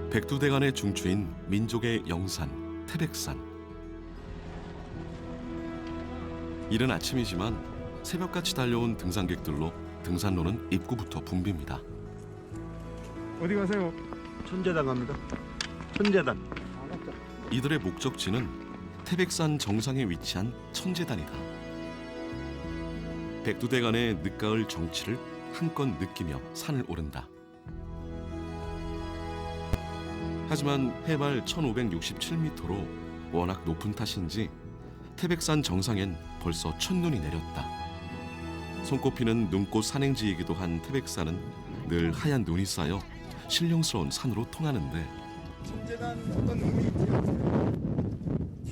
백두대간의 중추인 민족의 영산, 태백산. 이른 아침이지만 새벽같이 달려온 등산객들로 등산로는 입구부터 붐빕니다. 어디 가세요? 천재단 갑니다. 천재단. 이들의 목적지는 태백산 정상에 위치한 천재단이다. 백두대간의 늦가을 정취를 한껏 느끼며 산을 오른다. 하지만 해발 1567m로 워낙 높은 탓인지 태백산 정상엔 벌써 첫눈이 내렸다. 손꼽히는 눈꽃 산행지이기도 한 태백산은 늘 하얀 눈이 쌓여 신령스러운 산으로 통하는데 천재단 어떤 의미 있지?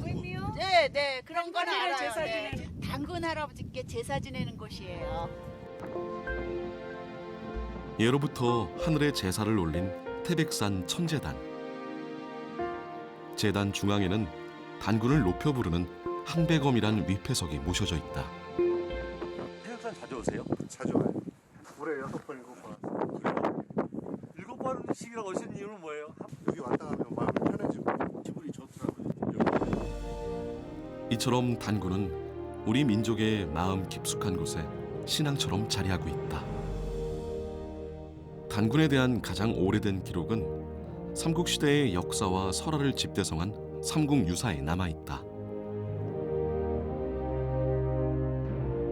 의미요? 네, 그런 건 당근이랑 알아요. 제사 네. 지내는. 당근 할아버지께 제사 지내는 곳이에요. 예로부터 하늘에 제사를 올린 태백산 천재단. 제단 중앙에는 단군을 높여 부르는 한백엄이란 위패석이 모셔져 있다. 태백산 자주 오세요? 자주 와요. 올해 6번, 7번 왔어요. 그래요? 7번씩이라고 오신 이유는 뭐예요? 여기 왔다 가면 마음이 편해지고 기분이 좋더라고요. 이처럼 단군은 우리 민족의 마음 깊숙한 곳에 신앙처럼 자리하고 있다. 단군에 대한 가장 오래된 기록은 삼국시대의 역사와 설화를 집대성한 삼국유사에 남아있다.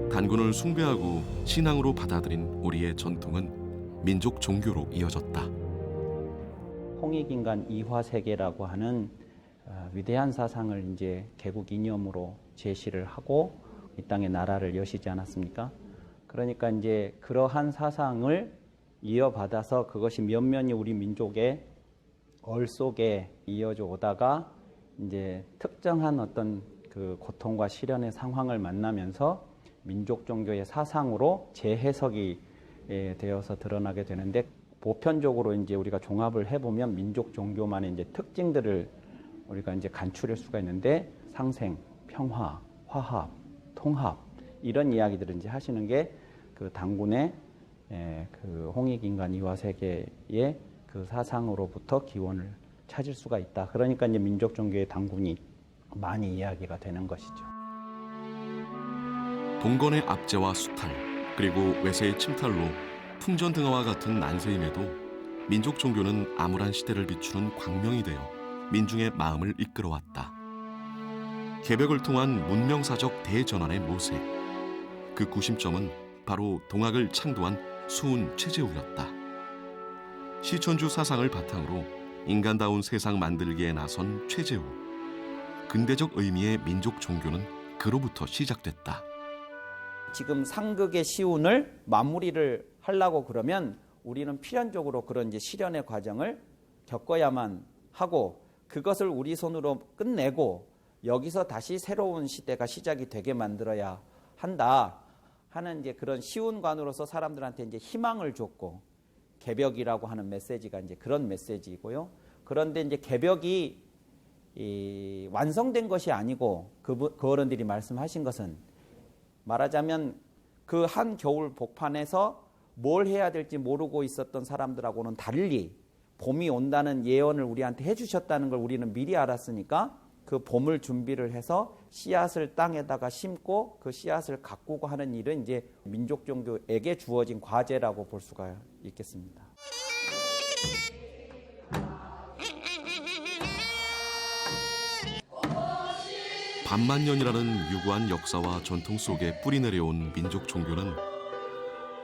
단군을 숭배하고 신앙으로 받아들인 우리의 전통은 민족 종교로 이어졌다. 홍익인간 이화세계라고 하는 위대한 사상을 이제 개국 이념으로 제시를 하고 이 땅에 나라를 여시지 않았습니까? 그러니까 이제 그러한 사상을 이어받아서 그것이 면면이 우리 민족의 얼 속에 이어져 오다가 이제 특정한 어떤 그 고통과 시련의 상황을 만나면서 민족 종교의 사상으로 재해석이 되어서 드러나게 되는데 보편적으로 이제 우리가 종합을 해보면 민족 종교만의 이제 특징들을 우리가 이제 간추릴 수가 있는데 상생, 평화, 화합, 통합 이런 이야기들을 이제 하시는 게 그 단군의 그 홍익인간 이화세계의 그 사상으로부터 기원을 찾을 수가 있다. 그러니까 이제 민족 종교의 단군이 많이 이야기가 되는 것이죠. 동건의 압제와 수탈, 그리고 외세의 침탈로 풍전등화와 같은 난세임에도 민족 종교는 암울한 시대를 비추는 광명이 되어 민중의 마음을 이끌어왔다. 개벽을 통한 문명사적 대전환의 모색. 그 구심점은 바로 동학을 창도한 수훈 최재우였다. 시천주 사상을 바탕으로 인간다운 세상 만들기에 나선 최재우. 근대적 의미의 민족 종교는 그로부터 시작됐다. 지금 상극의 시운을 마무리를 하려고 그러면 우리는 필연적으로 그런 이제 실현의 과정을 겪어야만 하고 그것을 우리 손으로 끝내고 여기서 다시 새로운 시대가 시작이 되게 만들어야 한다 하는 이제 그런 시운관으로서 사람들한테 이제 희망을 줬고 개벽이라고 하는 메시지가 이제 그런 메시지이고요. 그런데 이제 개벽이 완성된 것이 아니고 그 어른들이 말씀하신 것은 말하자면 그 한 겨울 복판에서 뭘 해야 될지 모르고 있었던 사람들하고는 달리 봄이 온다는 예언을 우리한테 해주셨다는 걸 우리는 미리 알았으니까 그 봄을 준비를 해서 씨앗을 땅에다가 심고 그 씨앗을 가꾸고 하는 일은 이제 민족 종교에게 주어진 과제라고 볼 수가 있겠습니다. 반만년이라는 유구한 역사와 전통 속에 뿌리 내려온 민족 종교는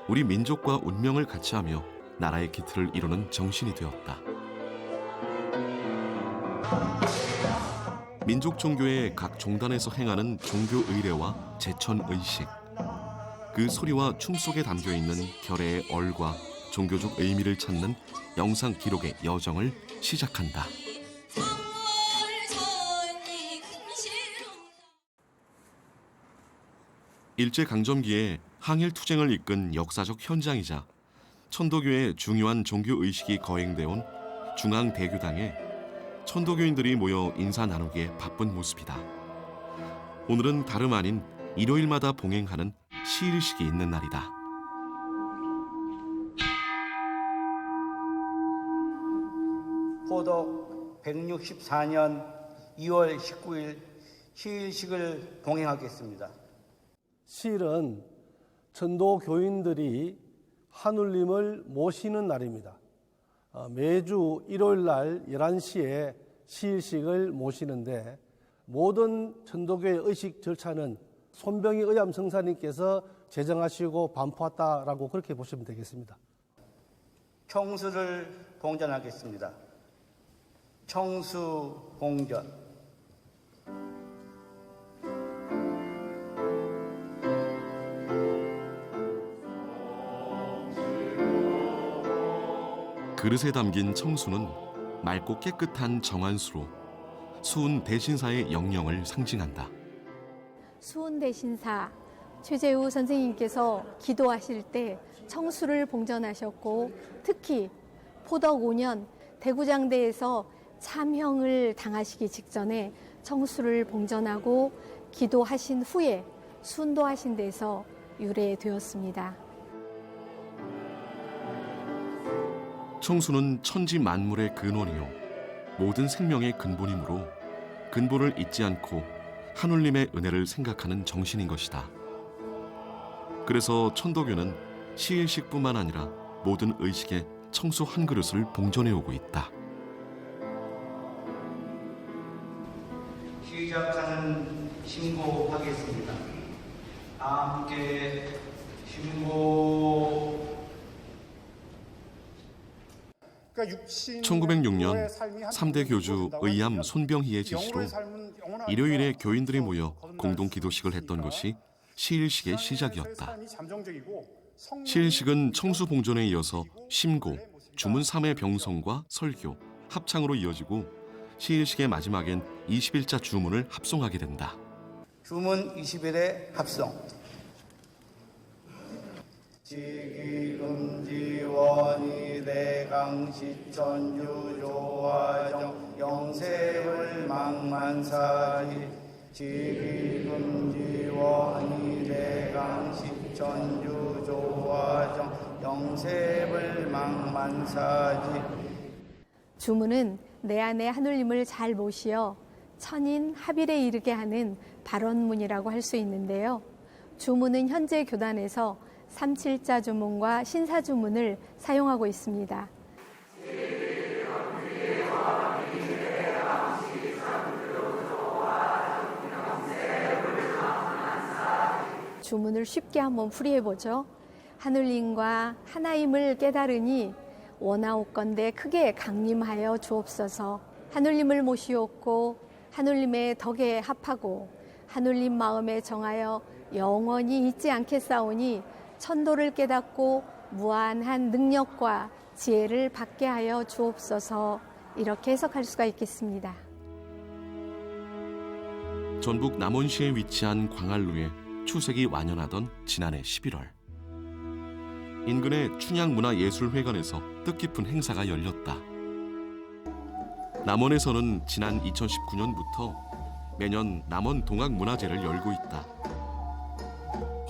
우리 민족과 운명을 같이하며 나라의 기틀을 이루는 정신이 되었다. 민족 종교의 각 종단에서 행하는 종교 의례와 제천 의식, 그 소리와 춤 속에 담겨 있는 결의의 얼과 종교적 의미를 찾는 영상 기록의 여정을 시작한다. 일제강점기에 항일투쟁을 이끈 역사적 현장이자 천도교의 중요한 종교의식이 거행돼 온 중앙대교당에 천도교인들이 모여 인사 나누기에 바쁜 모습이다. 오늘은 다름 아닌 일요일마다 봉행하는 시일식이 있는 날이다. 포덕 164년 2월 19일 시일식을 봉행하겠습니다. 시일은 전도 교인들이 하늘님을 모시는 날입니다. 매주 일요일 날 11시에 시일식을 모시는데 모든 전도교의 의식 절차는 손병희 의암 성사님께서 제정하시고 반포했다라고 그렇게 보시면 되겠습니다. 청수를 봉전하겠습니다. 청수 봉전. 그릇에 담긴 청수는 맑고 깨끗한 정한수로 수은 대신사의 영령을 상징한다. 수은 대신사 최재우 선생님께서 기도하실 때 청수를 봉전하셨고 특히 포덕 5년 대구장대에서 참형을 당하시기 직전에 청수를 봉전하고 기도하신 후에 순도하신 데서 유래되었습니다. 청수는 천지 만물의 근원이요 모든 생명의 근본이므로 근본을 잊지 않고 하늘님의 은혜를 생각하는 정신인 것이다. 그래서 천도교는 시일식뿐만 아니라 모든 의식에 청수 한 그릇을 봉전해 오고 있다. 시작하는 신고하겠습니다. 함께 신고. 1906년 3대 교주 의암 손병희의 지시로 일요일에 교인들이 모여 공동 기도식을 했던 것이 시일식의 시작이었다. 시일식은 청수 봉전에 이어서 심고, 주문 3회 병성과 설교, 합창으로 이어지고 시일식의 마지막엔 20일자 주문을 합송하게 된다. 주문 20일의 합송. 지기금지원이 대강시천유조화정 영세을 망만사지 지기금지원이 대강시천유조화정 영세을 망만사지. 주문은 내 안에 하늘님을 잘 모시어 천인 합일에 이르게 하는 발언문이라고 할 수 있는데요. 주문은 현재 교단에서 37자 주문과 신사 주문을 사용하고 있습니다. 주문을 쉽게 한번 풀이해보죠. 하늘님과 하나임을 깨달으니 원하옵건대 크게 강림하여 주옵소서. 하늘님을 모시옵고 하늘님의 덕에 합하고 하늘님 마음에 정하여 영원히 잊지 않겠사오니 천도를 깨닫고 무한한 능력과 지혜를 받게 하여 주옵소서. 이렇게 해석할 수가 있겠습니다. 전북 남원시에 위치한 광안루에 추석이 완연하던 지난해 11월 인근의 춘향문화예술회관에서 뜻깊은 행사가 열렸다. 남원에서는 지난 2019년부터 매년 남원 동학문화제를 열고 있다.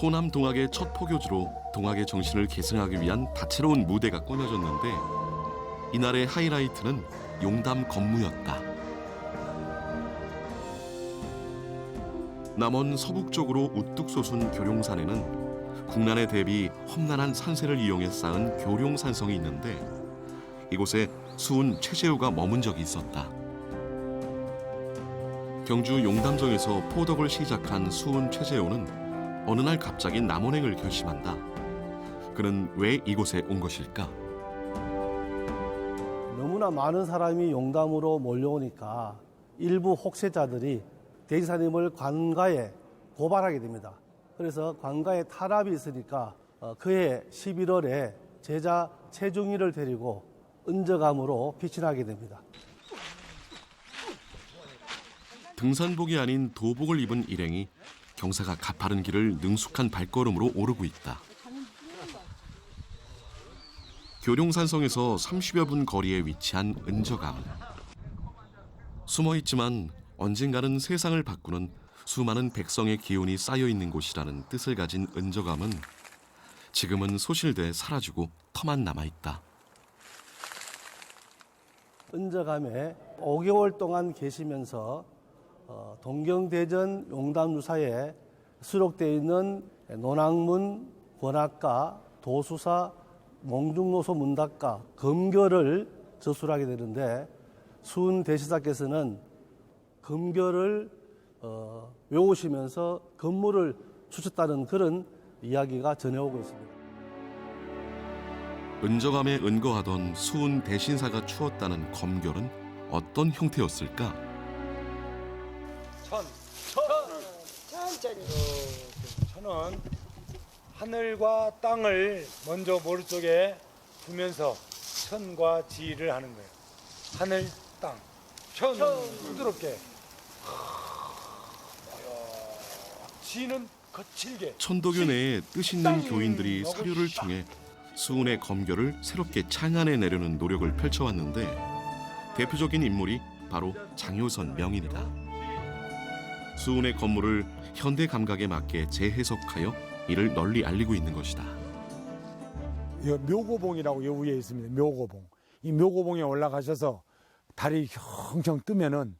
호남 동학의 첫 포교지로 동학의 정신을 계승하기 위한 다채로운 무대가 꾸며졌는데 이날의 하이라이트는 용담 건무였다. 남원 서북쪽으로 우뚝 솟은 교룡산에는 국난에 대비 험난한 산세를 이용해 쌓은 교룡산성이 있는데 이곳에 수은 최재우가 머문 적이 있었다. 경주 용담정에서 포덕을 시작한 수은 최재우는 어느 날 갑자기 남원행을 결심한다. 그는 왜 이곳에 온 것일까? 너무나 많은 사람이 용담으로 몰려오니까 일부 혹세자들이 대지사님을 관가에 고발하게 됩니다. 그래서 관가에 탄압이 있으니까 그해 11월에 제자 최중희를 데리고 은저감으로 피신하게 됩니다. 등산복이 아닌 도복을 입은 일행이 경사가 가파른 길을 능숙한 발걸음으로 오르고 있다. 교룡산성에서 30여 분 거리에 위치한 은저감. 숨어있지만 언젠가는 세상을 바꾸는 수많은 백성의 기운이 쌓여있는 곳이라는 뜻을 가진 은저감은 지금은 소실돼 사라지고 터만 남아있다. 은저감에 5개월 동안 계시면서 동경대전 용담유사에 수록되어 있는 논학문, 권학가, 도수사, 몽중노소 문답가, 검교를 저술하게 되는데 수은 대시사께서는 검교를 외우시면서 건물을 주셨다는 그런 이야기가 전해오고 있습니다. 은저감에 은거하던 수은 대신사가 추었다는 검결은 어떤 형태였을까? 천은 하늘과 땅을 먼저 머릿속에 두면서 천과 지를 하는 거예요. 하늘, 땅, 천 부드럽게. 지는 거칠게. 천도교 내에 뜻 있는 교인들이 서류를 통해 수은의 검결을 새롭게 창안해내려는 노력을 펼쳐왔는데 대표적인 인물이 바로 장효선 명인이다. 수은의 건물을 현대 감각에 맞게 재해석하여 이를 널리 알리고 있는 것이다. 묘고봉이라고 요 위에 있습니다. 묘고봉. 이 묘고봉에 올라가셔서 달이 형형 뜨면은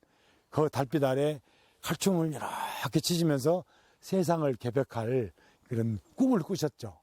그 달빛 아래 칼춤을 이렇게 치시면서 세상을 개벽할 그런 꿈을 꾸셨죠.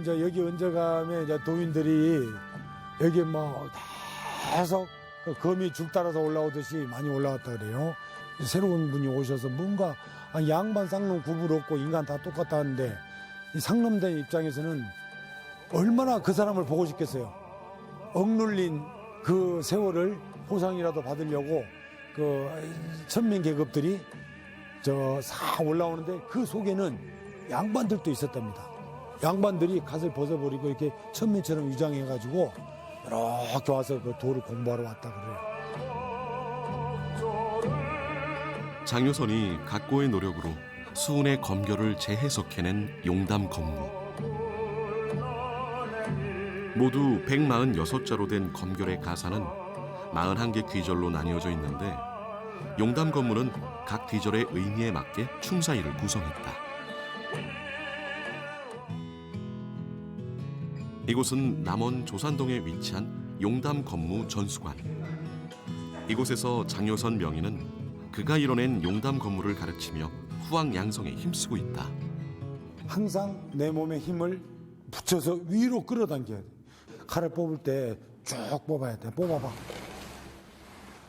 이제 여기 은저감에 이제 도민들이 여기 뭐 계속 그 거미 줄 따라서 올라오듯이 많이 올라왔다 그래요. 새로운 분이 오셔서 뭔가 양반 쌍놈 구분 없고 인간 다 똑같다 하는데 이 상놈된 입장에서는 얼마나 그 사람을 보고 싶겠어요. 억눌린 그 세월을 보상이라도 받으려고 그 천민 계급들이 저 싹 올라오는데 그 속에는 양반들도 있었답니다. 양반들이 갓을 벗어버리고 이렇게 천민처럼 위장해가지고 이렇게 와서 그 도를 공부하러 왔다 그래요. 장효선이 각고의 노력으로 수은의 검결을 재해석해낸 용담 검무. 모두 146자로 된 검결의 가사는 41개 귀절로 나뉘어져 있는데 용담 검무는 각 귀절의 의미에 맞게 춤사위를 구성했다. 이곳은 남원 조산동에 위치한 용담 검무 전수관. 이곳에서 장효선 명인은 그가 이뤄낸 용담 검무를 가르치며 후왕 양성에 힘쓰고 있다. 항상 내 몸에 힘을 붙여서 위로 끌어당겨야 돼. 칼을 뽑을 때 쭉 뽑아야 돼. 뽑아봐.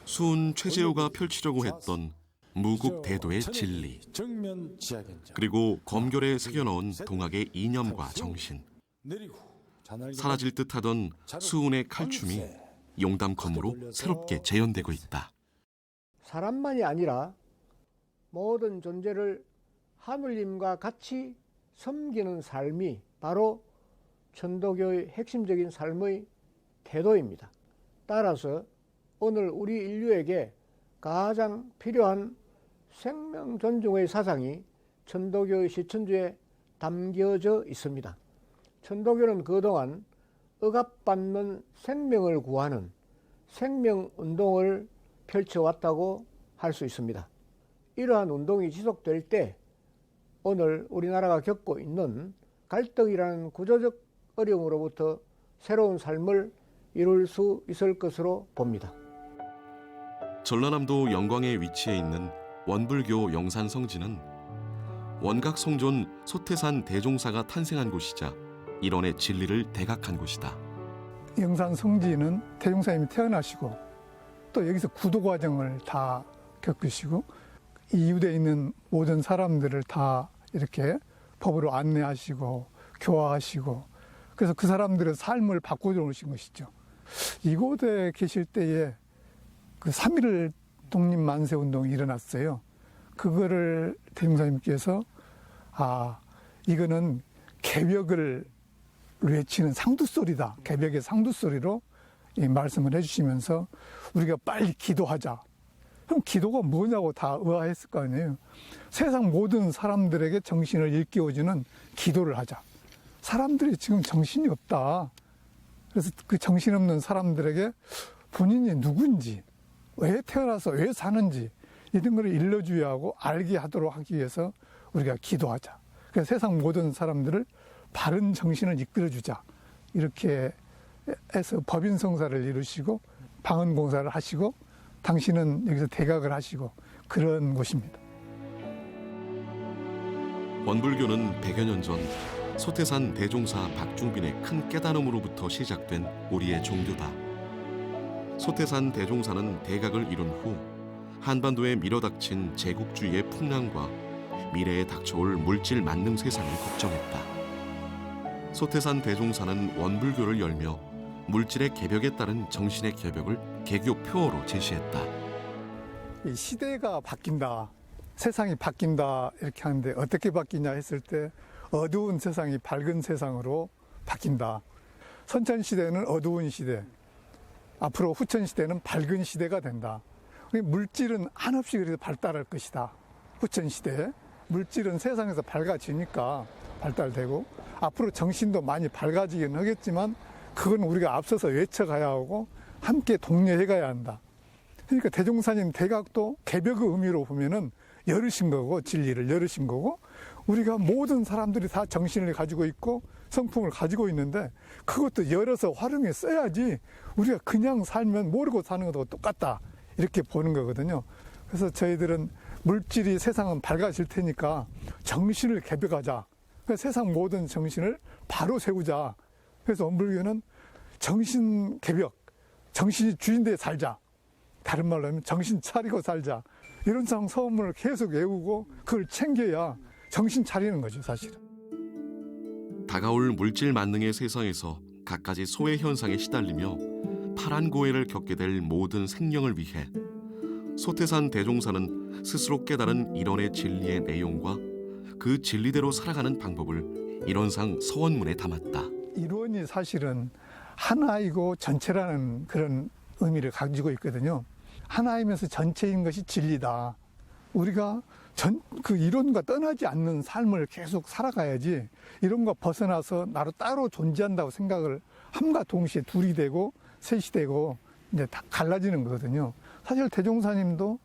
수은 최재호가 펼치려고 했던 무국대도의 진리, 정면 지하견자. 그리고 검결에 새겨넣은 동학의 이념과 정신, 사라질 듯하던 수은의 칼춤이 용담 검무로 새롭게 재현되고 있다. 사람만이 아니라 모든 존재를 하늘님과 같이 섬기는 삶이 바로 천도교의 핵심적인 삶의 태도입니다. 따라서 오늘 우리 인류에게 가장 필요한 생명 존중의 사상이 천도교의 시천주에 담겨져 있습니다. 천도교는 그동안 억압받는 생명을 구하는 생명운동을 펼쳐왔다고 할 수 있습니다. 이러한 운동이 지속될 때 오늘 우리나라가 겪고 있는 갈등이라는 구조적 어려움으로부터 새로운 삶을 이룰 수 있을 것으로 봅니다. 전라남도 영광에 위치해 있는 원불교 영산성지는 원각 성존 소태산 대종사가 탄생한 곳이자 일원의 진리를 대각한 곳이다. 영산성지는 대종사님이 태어나시고 또 여기서 구도 과정을 다 겪으시고 이웃에 있는 모든 사람들을 다 이렇게 법으로 안내하시고 교화하시고 그래서 그 사람들의 삶을 바꿔놓으신 것이죠. 이곳에 계실 때에 그 3.1 독립만세운동이 일어났어요. 그거를 대종사님께서 이거는 개벽을 외치는 상두소리다. 개벽의 상두소리로 말씀을 해주시면서 우리가 빨리 기도하자. 그럼 기도가 뭐냐고 다 의아했을 거 아니에요. 세상 모든 사람들에게 정신을 일깨워주는 기도를 하자. 사람들이 지금 정신이 없다. 그래서 그 정신없는 사람들에게 본인이 누군지, 왜 태어나서 왜 사는지 이런 걸 일러줘야 하고 알게 하도록 하기 위해서 우리가 기도하자. 그래서 세상 모든 사람들을 바른 정신을 이끌어주자. 이렇게 해서 법인성사를 이루시고 방언공사를 하시고 당신은 여기서 대각을 하시고 그런 곳입니다. 원불교는 100여 년 전 소태산 대종사 박중빈의 큰 깨달음으로부터 시작된 우리의 종교다. 소태산 대종사는 대각을 이룬 후 한반도에 밀어닥친 제국주의의 풍랑과 미래에 닥쳐올 물질 만능 세상을 걱정했다. 소태산 대종사는 원불교를 열며 물질의 개벽에 따른 정신의 개벽을 개교 표어로 제시했다. 이 시대가 바뀐다, 세상이 바뀐다 이렇게 하는데 어떻게 바뀌냐 했을 때 어두운 세상이 밝은 세상으로 바뀐다. 선천시대는 어두운 시대, 앞으로 후천시대는 밝은 시대가 된다. 물질은 한없이 그래도 발달할 것이다. 후천시대에 물질은 세상에서 밝아지니까 발달되고 앞으로 정신도 많이 밝아지긴 하겠지만 그건 우리가 앞서서 외쳐가야 하고 함께 독려해 가야 한다. 그러니까 대종사님 대각도 개벽의 의미로 보면은 열으신 거고 진리를 열으신 거고 우리가 모든 사람들이 다 정신을 가지고 있고 성품을 가지고 있는데 그것도 열어서 활용해 써야지 우리가 그냥 살면 모르고 사는 것하고 똑같다 이렇게 보는 거거든요. 그래서 저희들은 물질이 세상은 밝아질 테니까 정신을 개벽하자. 그래서 세상 모든 정신을 바로 세우자. 그래서 원불교는 정신 개벽, 정신이 주인되어 살자. 다른 말로 하면 정신 차리고 살자. 이런 서문을 계속 외우고 그걸 챙겨야 정신 차리는 거죠, 사실은. 다가올 물질 만능의 세상에서 갖가지 소외 현상에 시달리며 파란 고해를 겪게 될 모든 생명을 위해 소태산 대종사는 스스로 깨달은 일원의 진리의 내용과 그 진리대로 살아가는 방법을 일원상 서원문에 담았다. 일원이 사실은 하나이고 전체라는 그런 의미를 가지고 있거든요. 하나이면서 전체인 것이 진리다. 우리가 그 이론과 떠나지 않는 삶을 계속 살아가야지 이론과 벗어나서 나로 따로 존재한다고 생각을 함과 동시에 둘이 되고 셋이 되고 이제 다 갈라지는 거거든요. 사실 대종사님도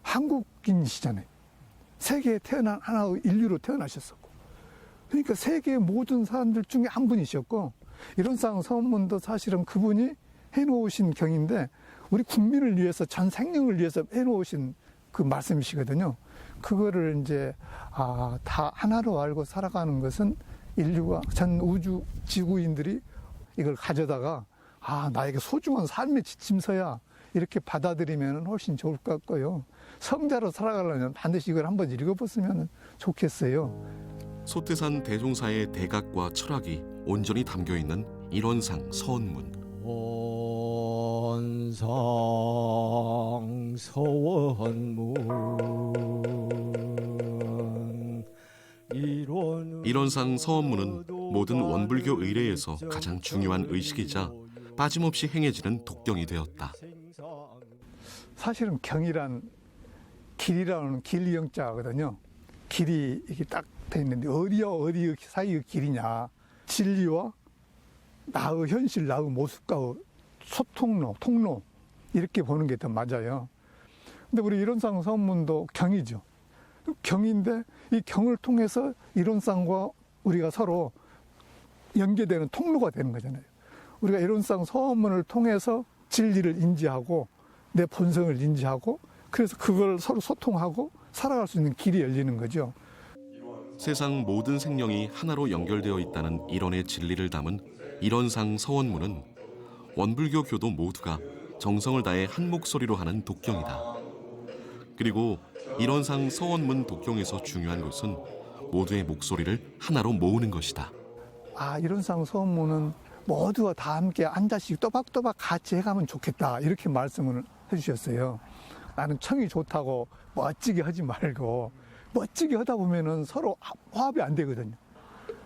한국인이시잖아요. 세계에 태어난 하나의 인류로 태어나셨었고 그러니까 세계의 모든 사람들 중에 한 분이셨고 일원상 서문도 사실은 그분이 해놓으신 경인데 우리 국민을 위해서 전 생명을 위해서 해놓으신 그 말씀이시거든요. 그거를 이제 다 하나로 알고 살아가는 것은 인류가 전 우주 지구인들이 이걸 가져다가 나에게 소중한 삶의 지침서야 이렇게 받아들이면 훨씬 좋을 것 같고요. 성자로 살아가려면 반드시 이걸 한번 읽어봤으면 좋겠어요. 소태산 대종사의 대각과 철학이 온전히 담겨있는 일원상 서원문. 원상 서원문 일원상 서원문은 모든 원불교 의례에서 가장 중요한 의식이자 빠짐없이 행해지는 독경이 되었다. 사실은 경이란 길이라는 길영자거든요. 길이 이렇게 딱 돼 있는데 어디와 어디 사이의 길이냐. 진리와 나의 현실, 나의 모습과의 소통로, 통로 이렇게 보는 게 더 맞아요. 근데 우리 이론상 서원문도 경이죠. 경인데 이 경을 통해서 이론상과 우리가 서로 연계되는 통로가 되는 거잖아요. 우리가 이론상 서원문을 통해서 진리를 인지하고 내 본성을 인지하고 그래서 그걸 서로 소통하고 살아갈 수 있는 길이 열리는 거죠. 세상 모든 생명이 하나로 연결되어 있다는 이론의 진리를 담은 이론상 서원문은 원불교 교도 모두가 정성을 다해 한 목소리로 하는 독경이다. 그리고 이론상 서원문 독경에서 중요한 것은 모두의 목소리를 하나로 모으는 것이다. 아, 이론상 서원문은 모두가 다 함께 한 자씩 또박또박 같이 해가면 좋겠다 이렇게 말씀을 해주셨어요. 나는 청이 좋다고 멋지게 하지 말고 멋지게 하다 보면은 서로 화합이 안 되거든요.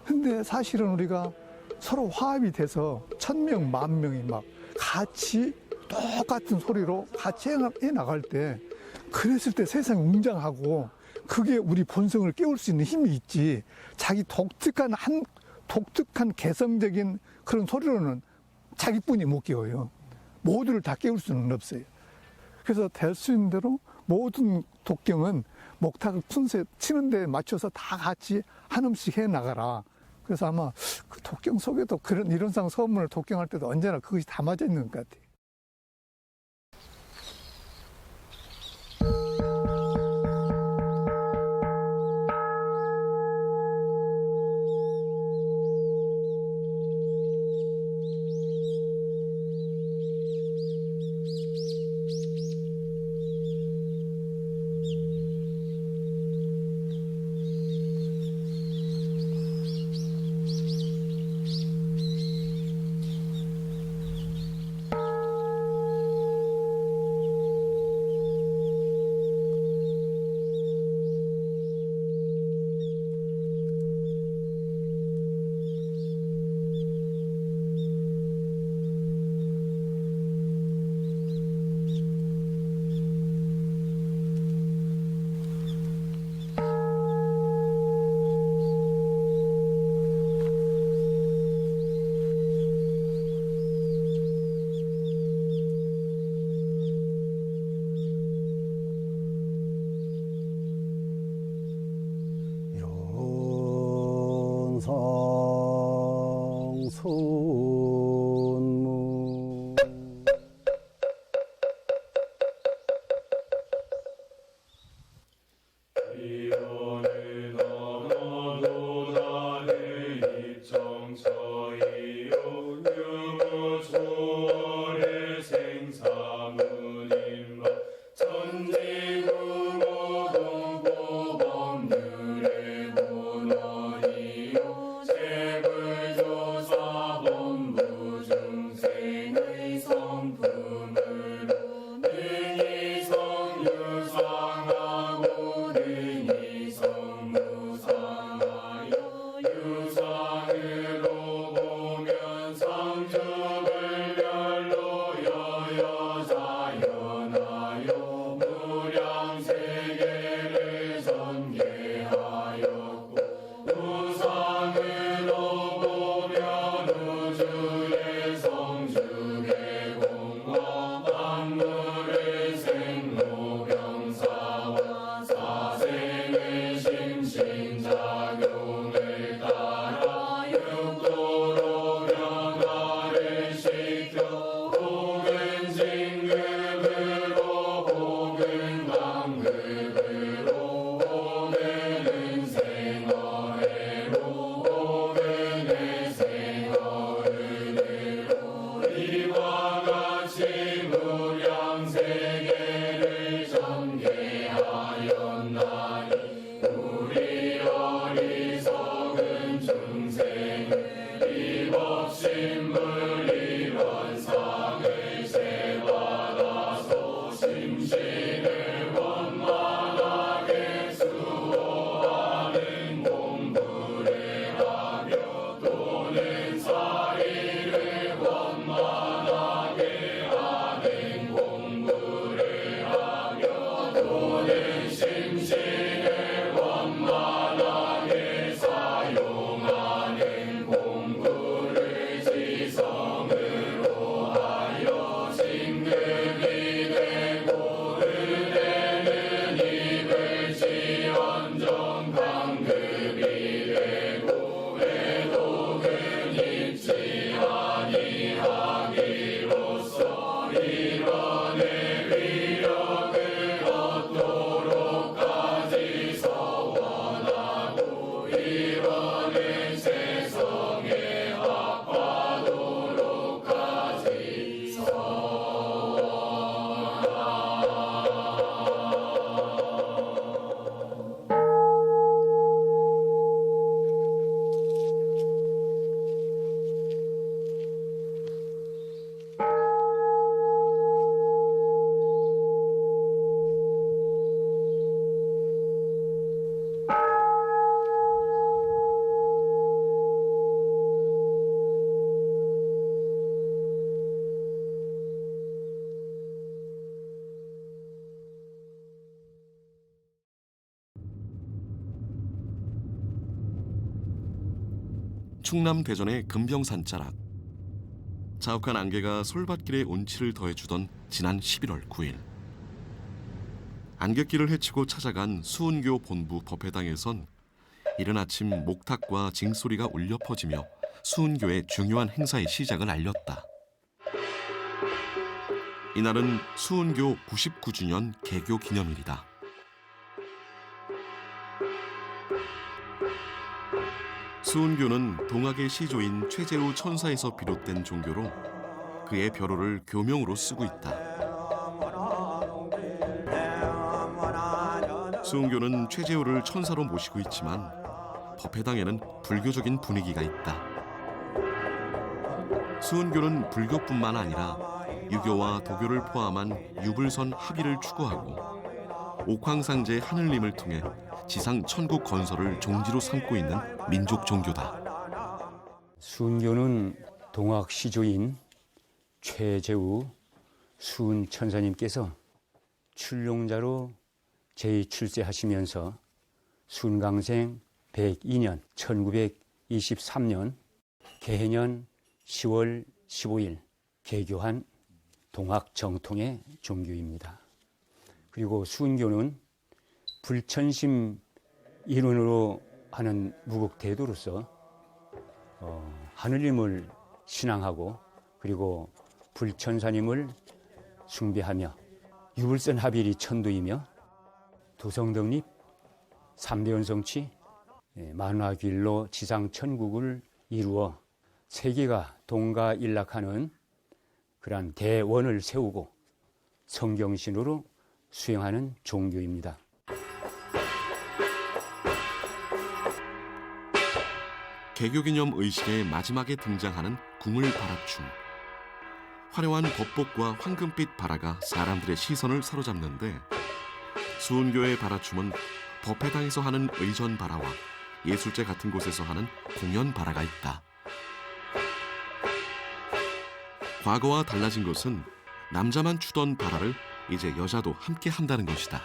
근데 사실은 우리가 서로 화합이 돼서 1000명, 10,000명이 막 같이 똑같은 소리로 같이 해 나갈 때 그랬을 때 세상이 웅장하고 그게 우리 본성을 깨울 수 있는 힘이 있지. 자기 독특한 개성적인 그런 소리로는 자기뿐이 못 깨워요. 모두를 다 깨울 수는 없어요. 그래서 될 수 있는 대로 모든 독경은 목탁을 푼새 치는 데 맞춰서 다 같이 한 음씩 해 나가라. 그래서 아마 그 독경 속에도 그런 이론상 서원문을 독경할 때도 언제나 그것이 담아져 있는 것 같아요. 충남 대전의 금병산자락. 자욱한 안개가 솔밭길에 운치를 더해주던 지난 11월 9일. 안갯길을 헤치고 찾아간 수은교 본부 법회당에선 이른 아침 목탁과 징소리가 울려 퍼지며 수은교의 중요한 행사의 시작을 알렸다. 이날은 수은교 99주년 개교 기념일이다. 수은교는 동학의 시조인 최재우 천사에서 비롯된 종교로 그의 벼로를 교명으로 쓰고 있다. 수은교는 최재우를 천사로 모시고 있지만 법회당에는 불교적인 분위기가 있다. 수은교는 불교뿐만 아니라 유교와 도교를 포함한 유불선 합의를 추구하고 옥황상제 하늘림을 통해 지상 천국 건설을 종지로 삼고 있는 민족 종교다. 수은교는 동학 시조인 최재우 수은 천사님께서 출룡자로 제2출세하시면서 순강생 102년 1923년 개해년 10월 15일 개교한 동학 정통의 종교입니다. 그리고 수은교는 불천심 일원으로 하는 무국대도로서 하늘님을 신앙하고 그리고 불천사님을 숭배하며 유불선 합일이 천도이며 도성덕립, 삼대원성치, 만화길로 지상 천국을 이루어 세계가 동가일락하는 그러한 대원을 세우고 성경신으로 수행하는 종교입니다. 개교기념 의식의 마지막에 등장하는 궁을바라춤. 화려한 법복과 황금빛 바라가 사람들의 시선을 사로잡는데 수은교의 바라춤은 법회당에서 하는 의전 바라와 예술제 같은 곳에서 하는 공연 바라가 있다. 과거와 달라진 것은 남자만 추던 바라를 이제 여자도 함께 한다는 것이다.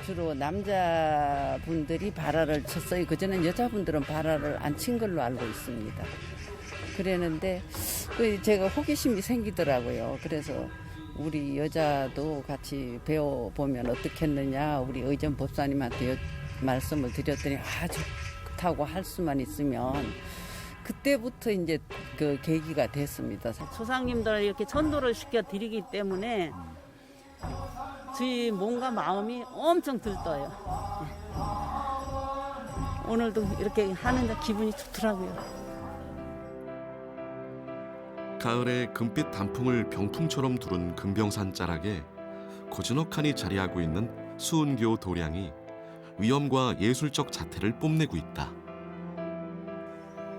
주로 남자분들이 바라를 쳤어요. 그전엔 여자분들은 바라를 안 친 걸로 알고 있습니다. 그랬는데 제가 호기심이 생기더라고요. 그래서 우리 여자도 같이 배워보면 어떻겠느냐 우리 의전 법사님한테 말씀을 드렸더니 좋다고 할 수만 있으면 그때부터 이제 그 계기가 됐습니다. 조상님들 이렇게 전도를 시켜드리기 때문에 저희 몸과 마음이 엄청 들떠요. 오늘도 이렇게 하는데 기분이 좋더라고요. 가을에 금빛 단풍을 병풍처럼 두른 금병산 자락에 고즈넉하니 자리하고 있는 수은교 도량이 위엄과 예술적 자태를 뽐내고 있다.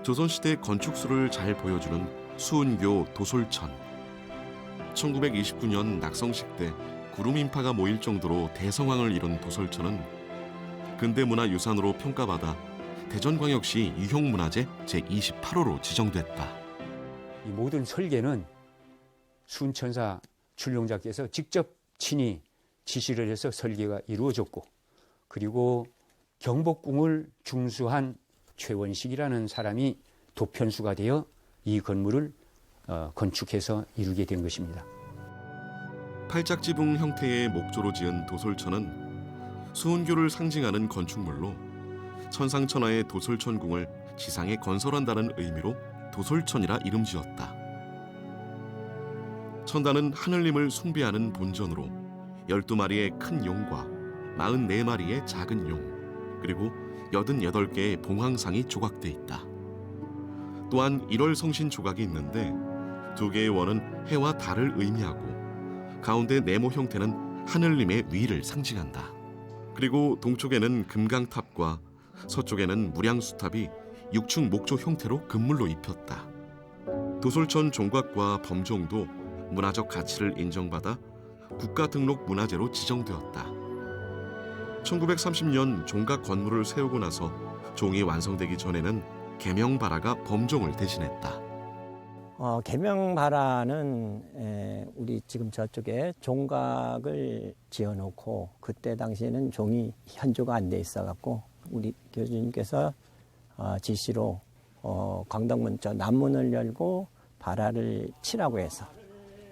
조선시대 건축술을 잘 보여주는 수은교 도솔천. 1929년 낙성식 때 구름 인파가 모일 정도로 대성황을 이룬 도솔천은 근대문화유산으로 평가받아 대전광역시 유형문화재 제28호로 지정됐다. 이 모든 설계는 수은천사 출룡자께서 직접 친히 지시를 해서 설계가 이루어졌고 그리고 경복궁을 중수한 최원식이라는 사람이 도편수가 되어 이 건물을 건축해서 이루게 된 것입니다. 팔짝지붕 형태의 목조로 지은 도솔천은 수은교를 상징하는 건축물로 천상천하의 도솔천궁을 지상에 건설한다는 의미로 도솔천이라 이름 지었다. 천단은 하늘님을 숭배하는 본전으로 12마리의 큰 용과 44마리의 작은 용, 그리고 88개의 봉황상이 조각돼 있다. 또한 1월 성신 조각이 있는데 2개의 원은 해와 달을 의미하고 가운데 네모 형태는 하늘님의 위를 상징한다. 그리고 동쪽에는 금강탑과 서쪽에는 무량수탑이 6충 목조 형태로 금물로 입혔다. 도솔천 종각과 범종도 문화적 가치를 인정받아 국가등록문화재로 지정되었다. 1930년 종각 건물을 세우고 나서 종이 완성되기 전에는 계명바라가 범종을 대신했다. 계명바라는 우리 지금 저쪽에 종각을 지어놓고 그때 당시에는 종이 현조가 안 돼 있어갖고 우리 교수님께서 지시로 광덕문 저 남문을 열고 바라를 치라고 해서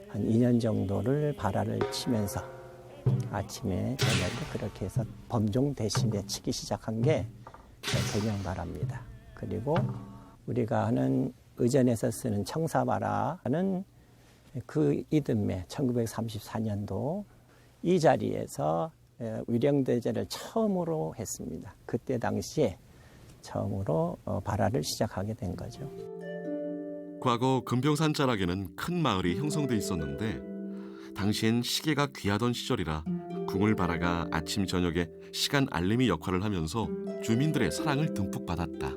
한 2년 정도를 바라를 치면서 아침에 저녁에 그렇게 해서 범종 대신에 치기 시작한 게 계명바라입니다. 그리고 우리가 하는 의전에서 쓰는 청사바라는 그 이듬해 1934년도 이 자리에서 위령대제를 처음으로 했습니다. 그때 당시에 처음으로 바라를 시작하게 된 거죠. 과거 금병산 자락에는 큰 마을이 형성돼 있었는데 당시엔 시계가 귀하던 시절이라 궁을바라가 아침 저녁에 시간 알림이 역할을 하면서 주민들의 사랑을 듬뿍 받았다.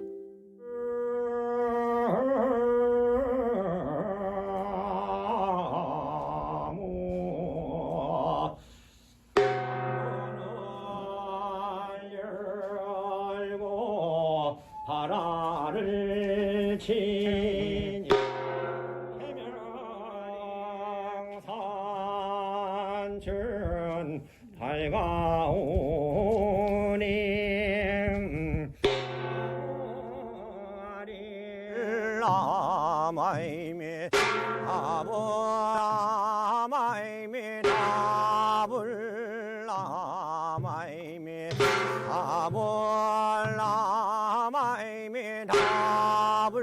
바라를 치니 해명산천 밝아오니 라마이미 아보라마이미 나불라마이미 아볼라마이미 나불라마이미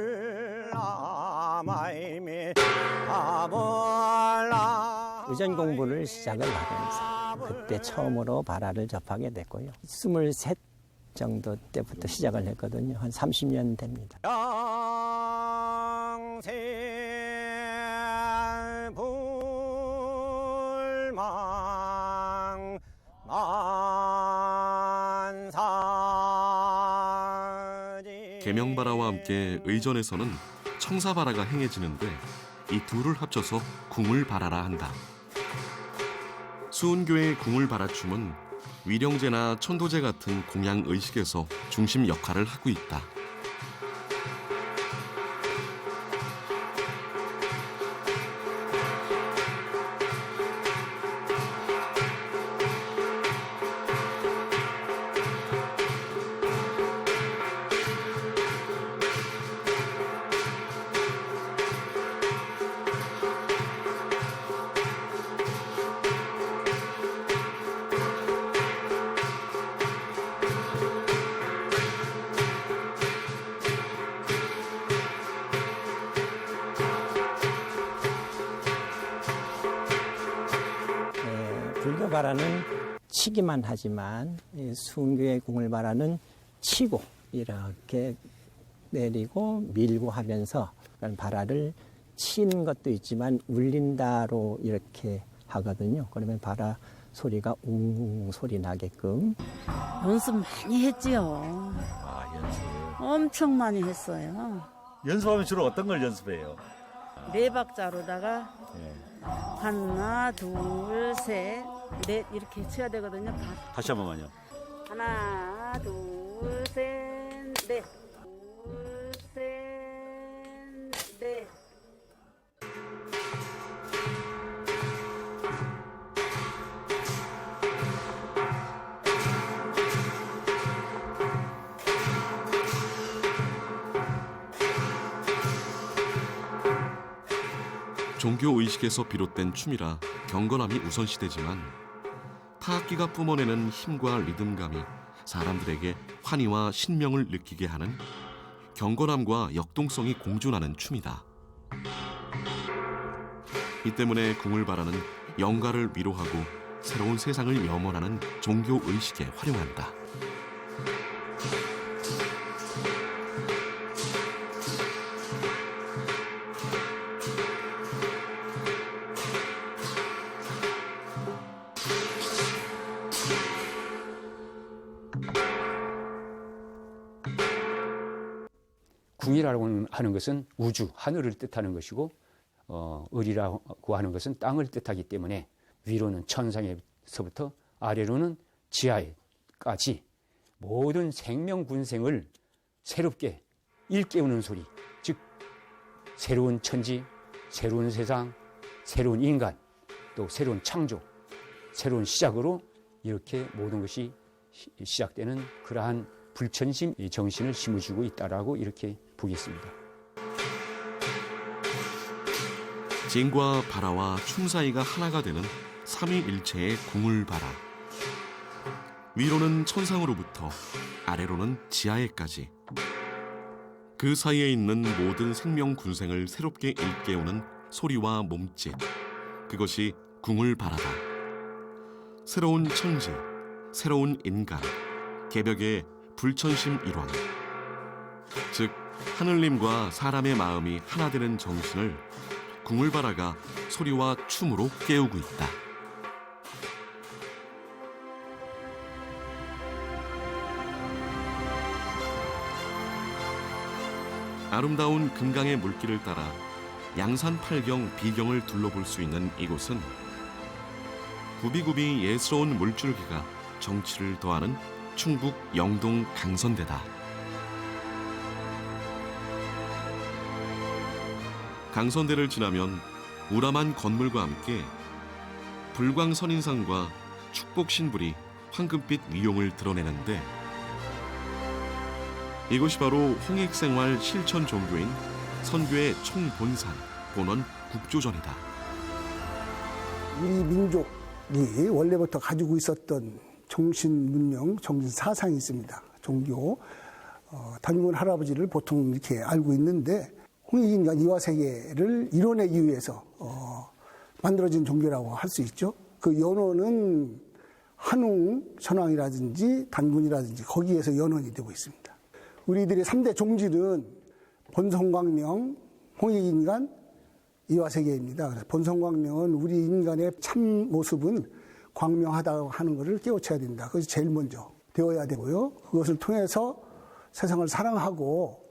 아볼라 의전 공부를 시작을 하면서 그때 처음으로 바라를 접하게 됐고요. 23 정도 때부터 시작을 했거든요. 한 30년 됩니다. 영세불망 만사지 계명바라와 함께 의전에서는 청사바라가 행해지는데 이 둘을 합쳐서 궁을바라라 한다. 수은교의 궁을바라춤은 위령제나 천도제 같은 공양 의식에서 중심 역할을 하고 있다. 불교바라는 치기만 하지만 수은교의 궁을바라는 치고 이렇게 내리고 밀고 하면서 바라를 치는 것도 있지만 울린다로 이렇게 하거든요. 그러면 바라 소리가 웅 소리 나게끔 연습 많이 했지요. 아, 연습. 엄청 많이 했어요. 연습하면 주로 어떤 걸 연습해요? 네 박자로다가 하나, 둘, 셋, 넷 이렇게 쳐야 되거든요. 다시 한 번만요. 하나, 둘, 셋, 넷. 둘, 셋, 넷. 종교 의식에서 비롯된 춤이라 경건함이 우선시되지만 타악기가 뿜어내는 힘과 리듬감이 사람들에게 환희와 신명을 느끼게 하는 경건함과 역동성이 공존하는 춤이다. 이 때문에 궁을바라는 영가를 위로하고 새로운 세상을 염원하는 종교 의식에 활용한다. 궁이라고 하는 것은 우주, 하늘을 뜻하는 것이고 을이라고 하는 것은 땅을 뜻하기 때문에 위로는 천상에서부터 아래로는 지하에까지 모든 생명군생을 새롭게 일깨우는 소리, 즉 새로운 천지, 새로운 세상, 새로운 인간, 또 새로운 창조, 새로운 시작으로 이렇게 모든 것이 시작되는 그러한 불천심 정신을 심어주고 있다라고 이렇게 보겠습니다. 징과 바라와 춤 사이가 하나가 되는 삼위일체의 궁을 바라. 위로는 천상으로부터 아래로는 지하에까지 그 사이에 있는 모든 생명 군생을 새롭게 일깨우는 소리와 몸짓, 그것이 궁을 바라다. 새로운 천지, 새로운 인간, 개벽의 불천심 일원, 즉 하늘님과 사람의 마음이 하나 되는 정신을 궁을 바라가 소리와 춤으로 깨우고 있다. 아름다운 금강의 물길을 따라 양산 팔경 비경을 둘러볼 수 있는 이곳은 구비구비 예스러운 물줄기가 정취를 더하는 충북 영동 강선대다. 강선대를 지나면 우람한 건물과 함께 불광선인상과 축복신불이 황금빛 위용을 드러내는데 이곳이 바로 홍익생활 실천 종교인 선교의 총본산 본원 국조전이다. 우리 민족이 원래부터 가지고 있었던 정신 문명, 정신 사상이 있습니다. 종교, 단군 할아버지를 보통 이렇게 알고 있는데 홍익인간 이화세계를 이뤄내기 위해서 만들어진 종교라고 할 수 있죠. 그 연원은 한웅 선왕이라든지 단군이라든지 거기에서 연원이 되고 있습니다. 우리들의 3대 종지는 본성광명, 홍익인간, 이화세계입니다. 그래서 본성광명은 우리 인간의 참 모습은 광명하다고 하는 것을 깨우쳐야 된다. 그것이 제일 먼저 되어야 되고요. 그것을 통해서 세상을 사랑하고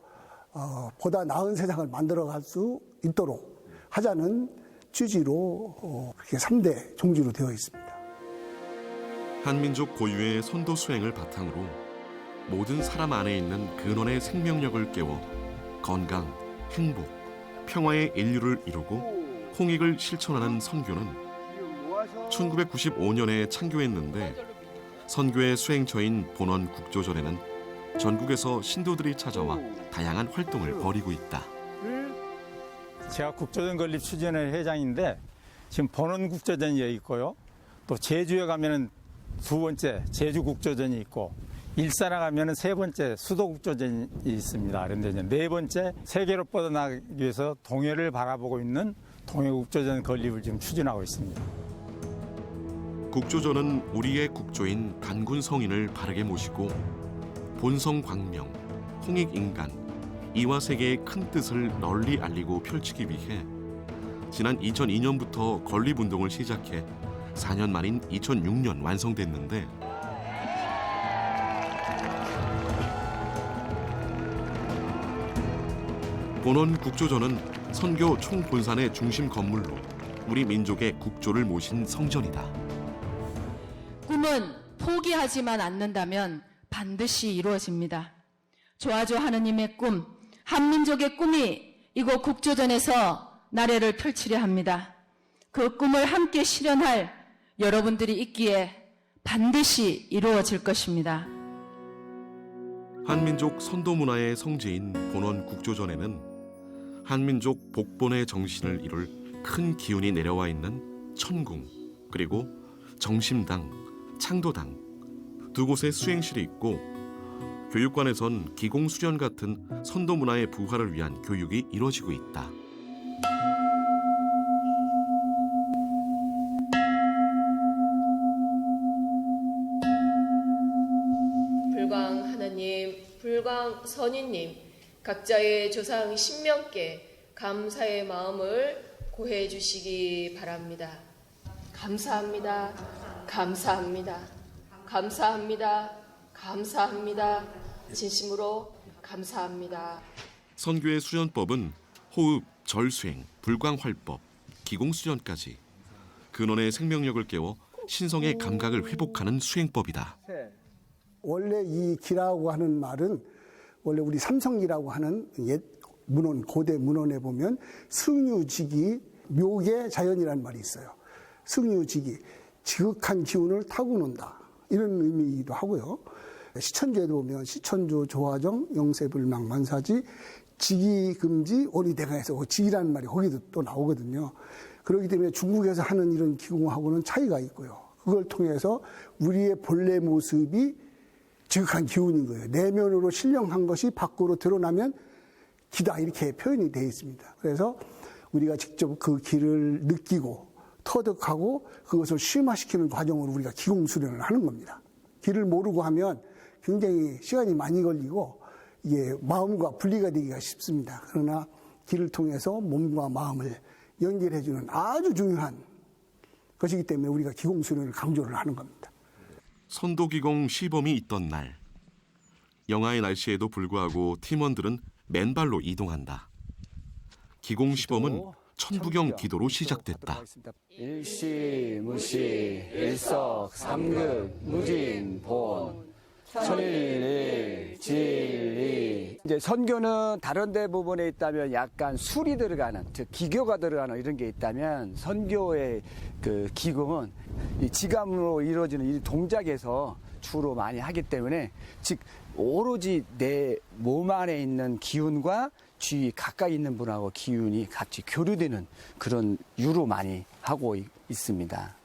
보다 나은 세상을 만들어갈 수 있도록 하자는 취지로 그렇게 3대 종지로 되어 있습니다. 한민족 고유의 선도 수행을 바탕으로 모든 사람 안에 있는 근원의 생명력을 깨워 건강, 행복, 평화의 인류를 이루고 홍익을 실천하는 선교는 1995년에 창교했는데 선교의 수행처인 본원 국조전에는 전국에서 신도들이 찾아와 다양한 활동을 벌이고 있다. 제가 국조전 건립 추진회 회장인데 지금 본원 국조전이 여기 있고요. 또 제주에 가면은 2번째 제주 국조전이 있고 일산에 가면은 3번째 수도 국조전이 있습니다. 그런데 이제 4번째 세계로 뻗어나가기 위해서 동해를 바라보고 있는 동해 국조전 건립을 지금 추진하고 있습니다. 국조전은 우리의 국조인 단군 성인을 바르게 모시고 본성 광명, 홍익 인간, 이화세계의 큰 뜻을 널리 알리고 펼치기 위해 지난 2002년부터 건립운동을 시작해 4년 만인 2006년 완성됐는데 본원 국조전은 선교 총본산의 중심 건물로 우리 민족의 국조를 모신 성전이다. 꿈은 포기하지만 않는다면 반드시 이루어집니다. 조아조 하느님의 꿈, 한민족의 꿈이 이곳 국조전에서 나래를 펼치려 합니다. 그 꿈을 함께 실현할 여러분들이 있기에 반드시 이루어질 것입니다. 한민족 선도 문화의 성지인 본원 국조전에는 한민족 복본의 정신을 이룰 큰 기운이 내려와 있는 천궁, 그리고 정심당, 창도당 두 곳의 수행실이 있고 교육관에선 기공수련 같은 선도 문화의 부활을 위한 교육이 이루어지고 있다. 불광 하나님, 불광 선인님, 각자의 조상 신명께 감사의 마음을 고해 주시기 바랍니다. 감사합니다. 감사합니다. 감사합니다. 감사합니다. 진심으로 감사합니다. 선교의 수련법은 호흡, 절수행, 불광활법, 기공수련까지 근원의 생명력을 깨워 신성의 감각을 회복하는 수행법이다. 원래 이 기라고 하는 말은 원래 우리 삼성기라고 하는 옛 문헌, 고대 문헌에 보면 승유직이 묘계 자연이라는 말이 있어요. 승유직이 지극한 기운을 타고 논다. 이런 의미이기도 하고요. 시천주에도 보면 시천주 조화정 영세불망 만사지 직이금지 원이대강에서 직이라는 말이 거기도 또 나오거든요. 그렇기 때문에 중국에서 하는 이런 기공하고는 차이가 있고요. 그걸 통해서 우리의 본래 모습이 지극한 기운인 거예요. 내면으로 신령한 것이 밖으로 드러나면 기다 이렇게 표현이 되어 있습니다. 그래서 우리가 직접 그 기를 느끼고 터득하고 그것을 심화시키는 과정으로 우리가 기공 수련을 하는 겁니다. 기를 모르고 하면 굉장히 시간이 많이 걸리고 이게 마음과 분리가 되기가 쉽습니다. 그러나 기를 통해서 몸과 마음을 연결해주는 아주 중요한 것이기 때문에 우리가 기공 수련을 강조를 하는 겁니다. 선도기공 시범이 있던 날, 영하의 날씨에도 불구하고 팀원들은 맨발로 이동한다. 기공 시범은 천부경 기도로 시작됐다. 일시무시 일석삼극 무진본 천일일 진리. 이제 선교는 다른 데 부분에 있다면 약간 술이 들어가는, 즉 기교가 들어가는 이런 게 있다면 선교의 그 기공은 이 지감으로 이루어지는 이 동작에서 주로 많이 하기 때문에, 즉 오로지 내 몸 안에 있는 기운과 주위 가까이 있는 분하고 기운이 같이 교류되는 그런 유로 많이 하고 있습니다.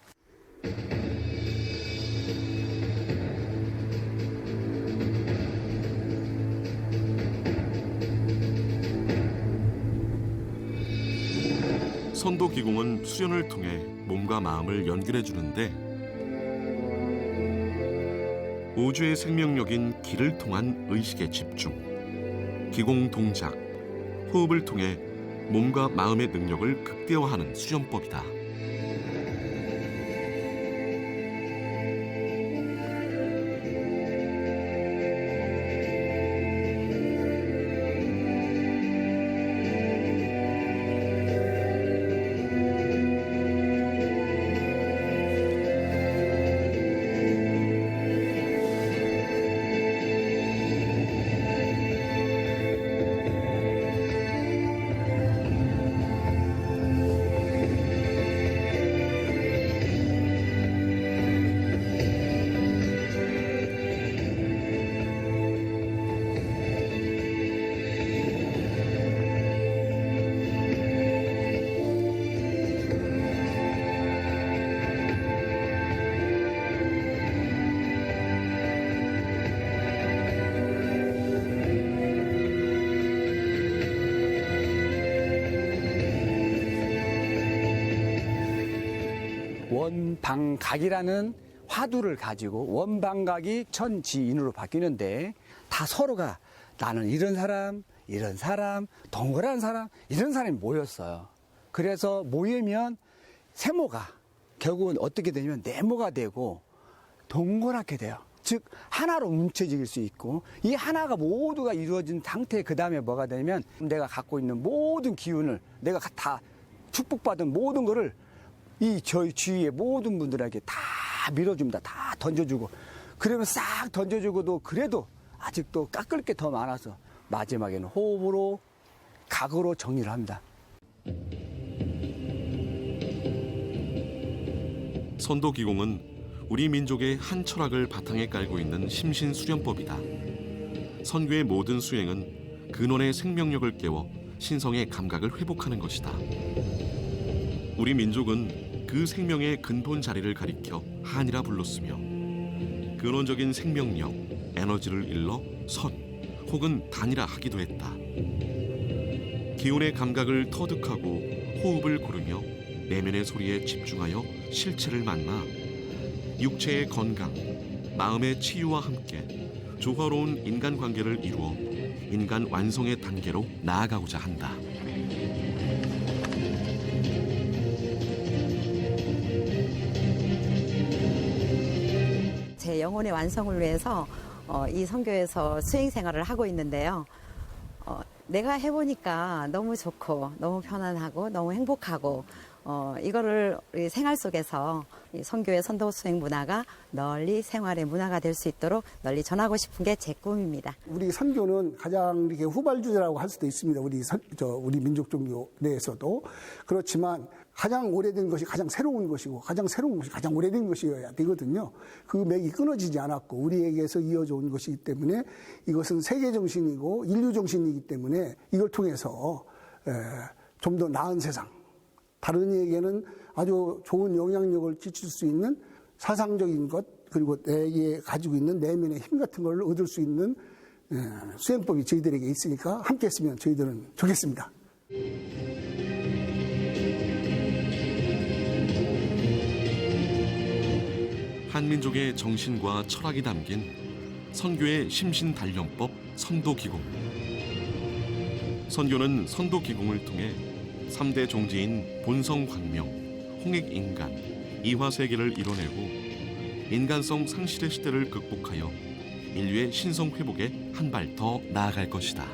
선도기공은 수련을 통해 몸과 마음을 연결해 주는데 우주의 생명력인 기를 통한 의식의 집중, 기공 동작, 호흡을 통해 몸과 마음의 능력을 극대화하는 수련법이다. 원방각이라는 화두를 가지고 원방각이 천지인으로 바뀌는데, 다 서로가 나는 이런 사람, 동그란 사람, 이런 사람이 모였어요. 그래서 모이면 세모가 결국은 어떻게 되냐면 네모가 되고 동그랗게 돼요. 즉 하나로 뭉쳐질 수 있고, 이 하나가 모두가 이루어진 상태, 그 다음에 뭐가 되냐면 내가 갖고 있는 모든 기운을, 내가 다 축복받은 모든 거를 이 저희 주위의 모든 분들에게 다 밀어줍니다. 다 던져주고, 그러면 싹 던져주고도 그래도 아직도 깎을 게 더 많아서 마지막에는 호흡으로, 각으로 정리를 합니다. 선도기공은 우리 민족의 한 철학을 바탕에 깔고 있는 심신수련법이다. 선교의 모든 수행은 근원의 생명력을 깨워 신성의 감각을 회복하는 것이다. 우리 민족은 그 생명의 근본 자리를 가리켜 한이라 불렀으며, 근원적인 생명력, 에너지를 일러 선 혹은 단이라 하기도 했다. 기운의 감각을 터득하고 호흡을 고르며 내면의 소리에 집중하여 실체를 만나 육체의 건강, 마음의 치유와 함께 조화로운 인간관계를 이루어 인간 완성의 단계로 나아가고자 한다. 제 영혼의 완성을 위해서 이 선교에서 수행 생활을 하고 있는데요. 내가 해보니까 너무 좋고 너무 편안하고 너무 행복하고 이거를 우리 생활 속에서 이 선교의 선도 수행 문화가 널리 생활의 문화가 될 수 있도록 널리 전하고 싶은 게 제 꿈입니다. 우리 선교는 가장 이렇게 후발주자라고 할 수도 있습니다. 우리 민족 종교 내에서도. 그렇지만 가장 오래된 것이 가장 새로운 것이고 가장 새로운 것이 가장 오래된 것이어야 되거든요. 그 맥이 끊어지지 않았고 우리에게서 이어져 온 것이기 때문에 이것은 세계 정신이고 인류 정신이기 때문에 이걸 통해서 좀 더 나은 세상, 다른 이에게는 아주 좋은 영향력을 끼칠 수 있는 사상적인 것, 그리고 내게 가지고 있는 내면의 힘 같은 걸 얻을 수 있는 수행법이 저희들에게 있으니까 함께 했으면 저희들은 좋겠습니다. 한민족의 정신과 철학이 담긴 선교의 심신단련법 선도기공. 선교는 선도기공을 통해 3대 종지인 본성광명, 홍익인간, 이화세계를 이뤄내고 인간성 상실의 시대를 극복하여 인류의 신성회복에 한 발 더 나아갈 것이다.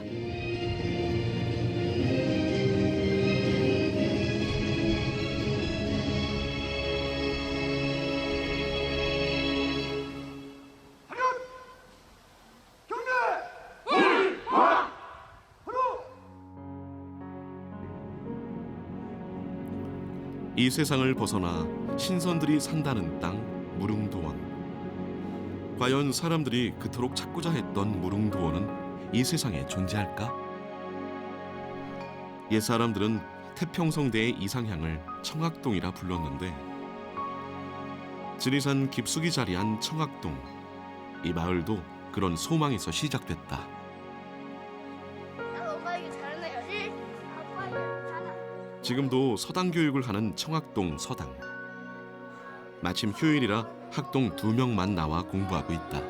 이 세상을 벗어나 신선들이 산다는 땅 무릉도원. 과연 사람들이 그토록 찾고자 했던 무릉도원은 이 세상에 존재할까? 옛 사람들은 태평성대의 이상향을 청학동이라 불렀는데 지리산 깊숙이 자리한 청학동, 이 마을도 그런 소망에서 시작됐다. 지금도 서당 교육을 하는 청학동 서당. 마침 휴일이라 학동 2명만 나와 공부하고 있다.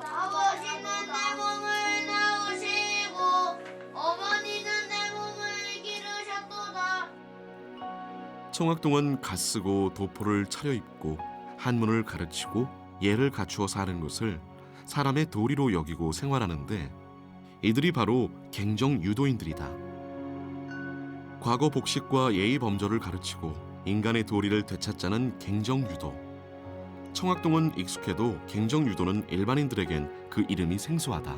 아버지는 내 몸을 낳으시고 어머니는 내 몸을 기르셨도다. 청학동은 갓쓰고 도포를 차려입고 한문을 가르치고 예를 갖추어 사는 것을 사람의 도리로 여기고 생활하는데 이들이 바로 갱정 유도인들이다. 과거 복식과 예의 범절을 가르치고 인간의 도리를 되찾자는 갱정유도. 청학동은 익숙해도 갱정유도는 일반인들에겐 그 이름이 생소하다.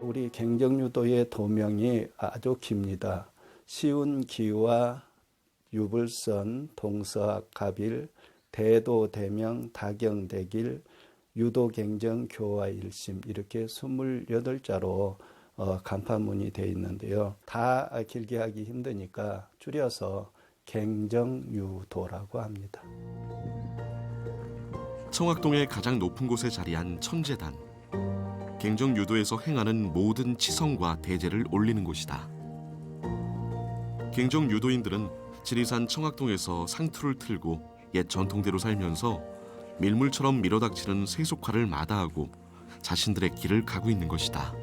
우리 갱정유도의 도명이 아주 깁니다. 시운기와 유불선, 동서갑일, 대도대명, 다경대길, 유도갱정, 교화일심 이렇게 28자로 간판문이 되어 있는데요. 다 길게 하기 힘드니까 줄여서 갱정유도라고 합니다. 청학동의 가장 높은 곳에 자리한 천재단. 갱정유도에서 행하는 모든 치성과 대제를 올리는 곳이다. 갱정유도인들은 지리산 청학동에서 상투를 틀고 옛 전통대로 살면서 밀물처럼 밀어닥치는 세속화를 마다하고 자신들의 길을 가고 있는 것이다.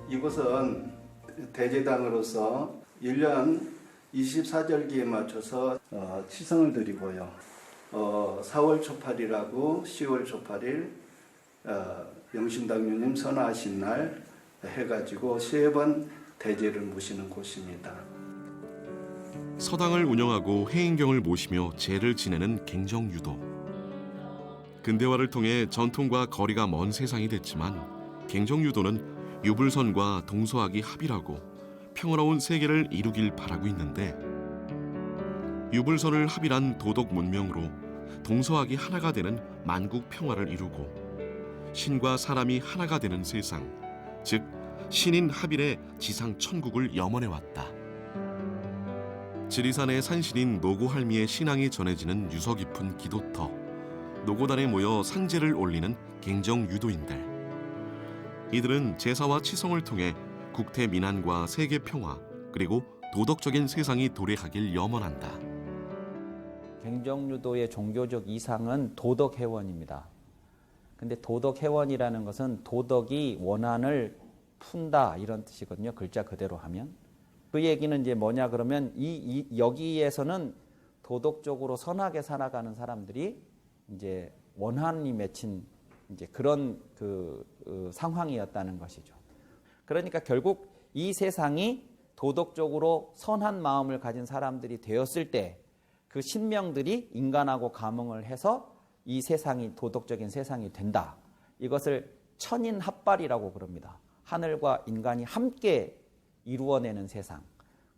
이곳은 대제당으로서 1년 24절기에 맞춰서 치성을 드리고요. 4월 초팔이라고 10월 초팔일 영신당주님 선화하신 날 해가지고 3번 대제를 모시는 곳입니다. 서당을 운영하고 해인경을 모시며 제를 지내는 갱정유도. 근대화를 통해 전통과 거리가 먼 세상이 됐지만 갱정유도는 유불선과 동서학이 합일하고 평화로운 세계를 이루길 바라고 있는데 유불선을 합일한 도덕 문명으로 동서학이 하나가 되는 만국 평화를 이루고 신과 사람이 하나가 되는 세상, 즉 신인 합일의 지상 천국을 염원해왔다. 지리산의 산신인 노고할미의 신앙이 전해지는 유서 깊은 기도터, 노고단에 모여 산제를 올리는 갱정유도인들. 이들은 제사와 치성을 통해 국태 민안과 세계 평화 그리고 도덕적인 세상이 도래하길 염원한다. 갱정유도의 종교적 이상은 도덕회원입니다. 근데 도덕회원이라는 것은 도덕이 원한을 푼다 이런 뜻이거든요. 글자 그대로 하면. 그 얘기는 이제 뭐냐 그러면 여기에서는 도덕적으로 선하게 살아가는 사람들이 이제 원한이 맺힌 이제 그런 상황이었다는 것이죠. 그러니까 결국 이 세상이 도덕적으로 선한 마음을 가진 사람들이 되었을 때 그 신명들이 인간하고 감응을 해서 이 세상이 도덕적인 세상이 된다. 이것을 천인합발이라고 그럽니다. 하늘과 인간이 함께 이루어내는 세상.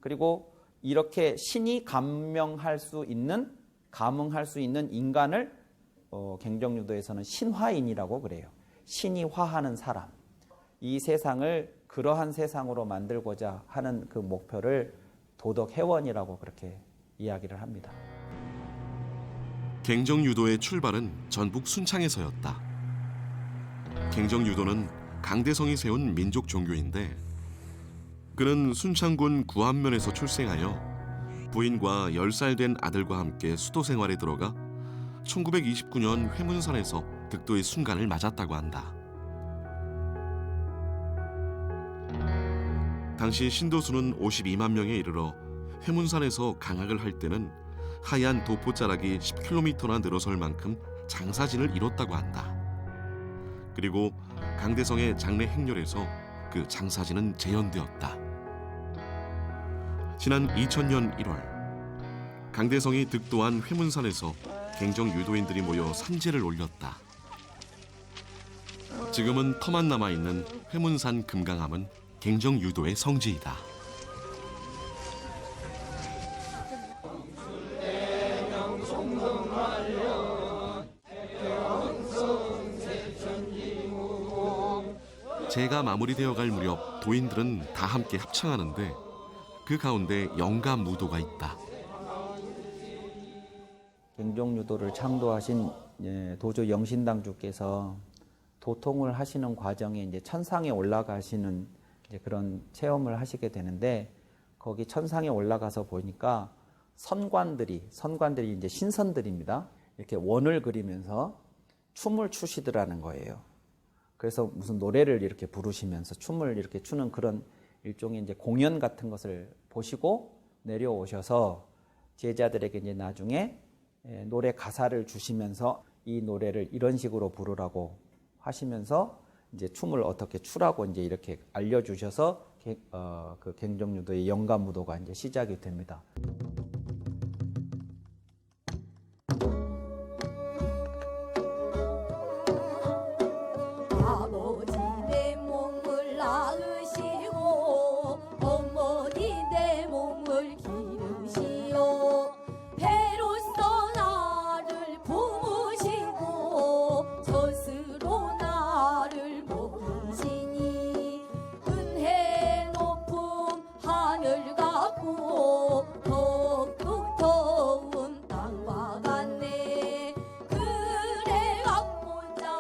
그리고 이렇게 신이 감응할 수 있는 인간을 갱정유도에서는 신화인이라고 그래요. 신이 화하는 사람. 이 세상을 그러한 세상으로 만들고자 하는 그 목표를 도덕회원이라고 그렇게 이야기를 합니다. 갱정유도의 출발은 전북 순창에서였다. 갱정유도는 강대성이 세운 민족 종교인데 그는 순창군 구안면에서 출생하여 부인과 10살 된 아들과 함께 수도 생활에 들어가 1929년 회문산에서 득도의 순간을 맞았다고 한다. 당시 신도수는 52만 명에 이르러 회문산에서 강학을 할 때는 하얀 도포자락이 10km나 늘어설 만큼 장사진을 이뤘다고 한다. 그리고 강대성의 장례 행렬에서 그 장사진은 재현되었다. 지난 2000년 1월 강대성이 득도한 회문산에서 갱정 유도인들이 모여 산제를 올렸다. 지금은 터만 남아있는 회문산 금강암은 갱정 유도의 성지이다. 제가 마무리되어 갈 무렵 도인들은 다 함께 합창하는데 그 가운데 영가무도가 있다. 갱정유도를 창도하신 도조 영신당주께서 도통을 하시는 과정에 이제 천상에 올라가시는 이제 그런 체험을 하시게 되는데 거기 천상에 올라가서 보니까 선관들이 이제 신선들입니다. 이렇게 원을 그리면서 춤을 추시더라는 거예요. 그래서 무슨 노래를 이렇게 부르시면서 춤을 이렇게 추는 그런 일종의 이제 공연 같은 것을 보시고 내려오셔서 제자들에게 이제 나중에 노래 가사를 주시면서 이 노래를 이런 식으로 부르라고 하시면서 이제 춤을 어떻게 추라고 이제 이렇게 알려주셔서 그 갱정유도의 영가무도가 이제 시작이 됩니다. 아버지 내 몸을 낳으시고 어머니 내 몸을 기르시오 배로써 나를 품으시고 젖으로 나를 먹이시니 은혜 높음 하늘 같고 덕국 더운 땅과 같네 그래 갖고자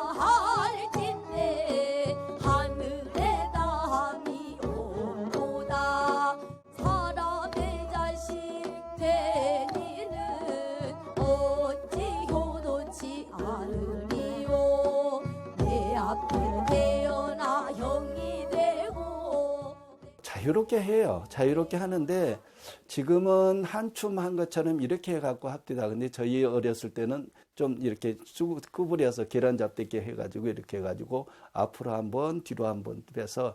할진대 하늘에 담이 오도다 사람의 자식 된 이는 어찌 효도치 않으리요 내 앞에 태어나 형이 되고 자유롭게 해요. 자유롭게 하는데 지금은 한춤 한 것처럼 이렇게 해갖고 합디다. 근데 저희 어렸을 때는 좀 이렇게 구부려서 계란 잡대기 해가지고 이렇게 해가지고 앞으로 한 번, 뒤로 한 번 빼서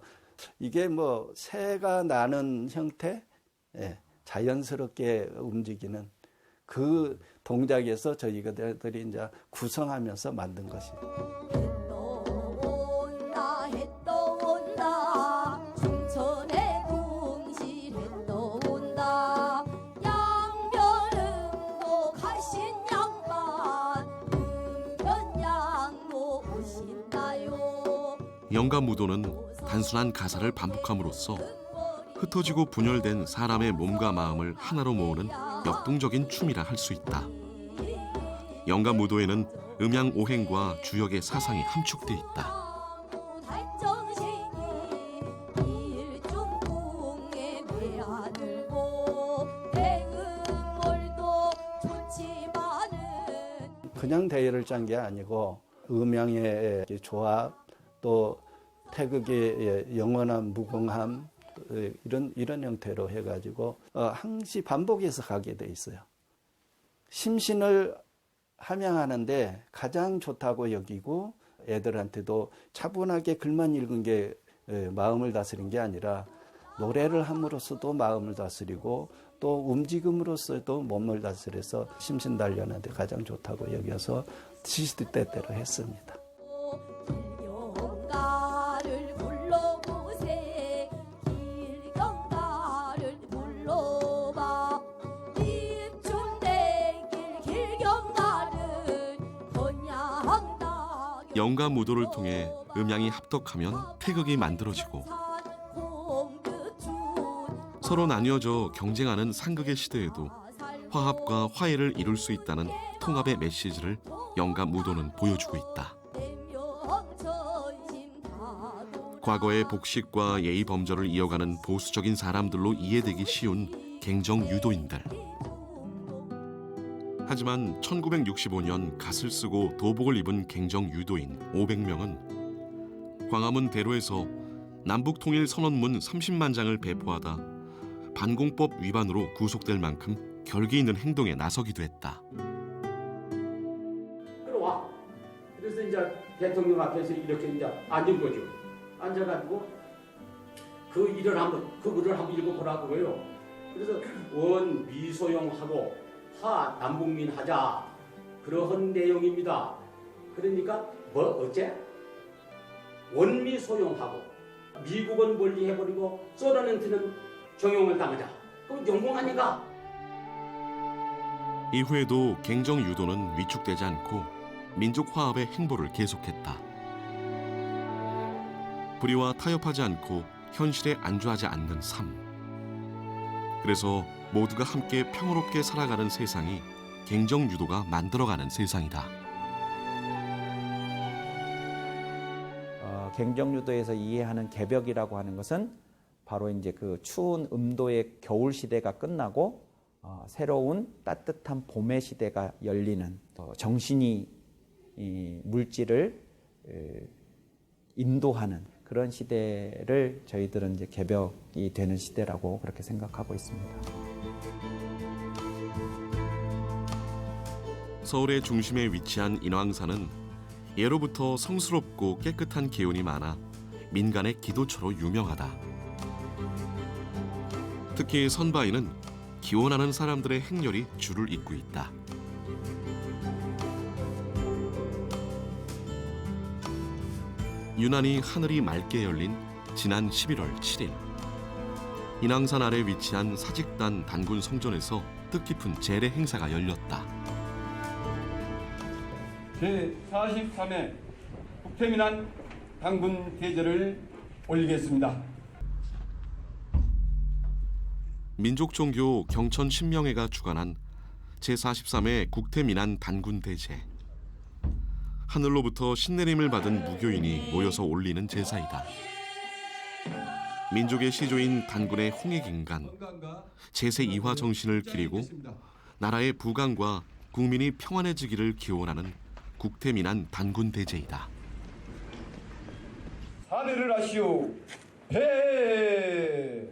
이게 뭐 새가 나는 형태, 자연스럽게 움직이는 그 동작에서 저희들이 이제 구성하면서 만든 것이에요. 온다 해 떠온다 춘천에 둥실해 떠온다 양변음도 가신 양반 은변양로 오신다요 영가무도는 단순한 가사를 반복함으로써 흩어지고 분열된 사람의 몸과 마음을 하나로 모으는 역동적인 춤이라 할 수 있다. 영가무도에는 음양오행과 주역의 사상이 함축돼 있다. 일중궁에 매아들고 배음월도 좋지만은 그냥 대회를 짠 게 아니고 음양의 조합 또 태극의 영원한 무궁함 이런 형태로 해가지고 항시 반복해서 가게 돼 있어요. 심신을 함양하는데 가장 좋다고 여기고 애들한테도 차분하게 글만 읽은 게 마음을 다스린 게 아니라 노래를 함으로써도 마음을 다스리고 또 움직임으로써도 몸을 다스려서 심신단련하는데 가장 좋다고 여겨서 시시때때로 했습니다. 길경가를 불러보세 길경가를 불러봐 입춘대길 길경가를 건양다. 영가무도를 통해 음양이 합독하면 태극이 만들어지고 서로 나뉘어져 경쟁하는 상극의 시대에도 화합과 화해를 이룰 수 있다는 통합의 메시지를 영가무도는 보여주고 있다. 과거의 복식과 예의 범절을 이어가는 보수적인 사람들로 이해되기 쉬운 갱정유도인들. 하지만 1965년 갓을 쓰고 도복을 입은 갱정유도인 500명은 광화문 대로에서 남북통일선언문 30만 장을 배포하다 반공법 위반으로 구속될 만큼 결기 있는 행동에 나서기도 했다. 끌어와. 그래서 이제 대통령 앞에서 이렇게 이제 앉은 거죠. 앉아가지고 그 글을 한번 읽어보라고요. 그래서 원 미소용하고 화 남북민 하자 그러한 내용입니다. 그러니까 뭐 어째 원미 소용하고 미국은 멀리해버리고 소련한테는 정용을 당하자. 그럼 영공 아닌가? 이후에도 갱정유도는 위축되지 않고 민족 화합의 행보를 계속했다. 불의와 타협하지 않고 현실에 안주하지 않는 삶. 그래서 모두가 함께 평화롭게 살아가는 세상이 갱정유도가 만들어가는 세상이다. 갱정유도에서 이해하는 개벽이라고 하는 것은 바로 이제 그 추운 음도의 겨울 시대가 끝나고 새로운 따뜻한 봄의 시대가 열리는 정신이 이 물질을 인도하는 그런 시대를 저희들은 이제 개벽이 되는 시대라고 그렇게 생각하고 있습니다. 서울의 중심에 위치한 인왕산은 예로부터 성스럽고 깨끗한 기운이 많아 민간의 기도처로 유명하다. 특히 선바위는 기원하는 사람들의 행렬이 줄을 잇고 있다. 유난히 하늘이 맑게 열린 지난 11월 7일 인왕산 아래 위치한 사직단 단군 성전에서 뜻깊은 제례 행사가 열렸다. 제43회 국태민안 단군 대제를 올리겠습니다. 민족종교 경천 신명회가 주관한 제43회 국태민안 단군 대제. 하늘로부터 신내림을 받은 무교인이 모여서 올리는 제사이다. 민족의 시조인 단군의 홍익인간, 제세 이화 정신을 기리고 나라의 부강과 국민이 평안해지기를 기원하는 국태민안 단군 대제이다. 사례를 하시오. 배.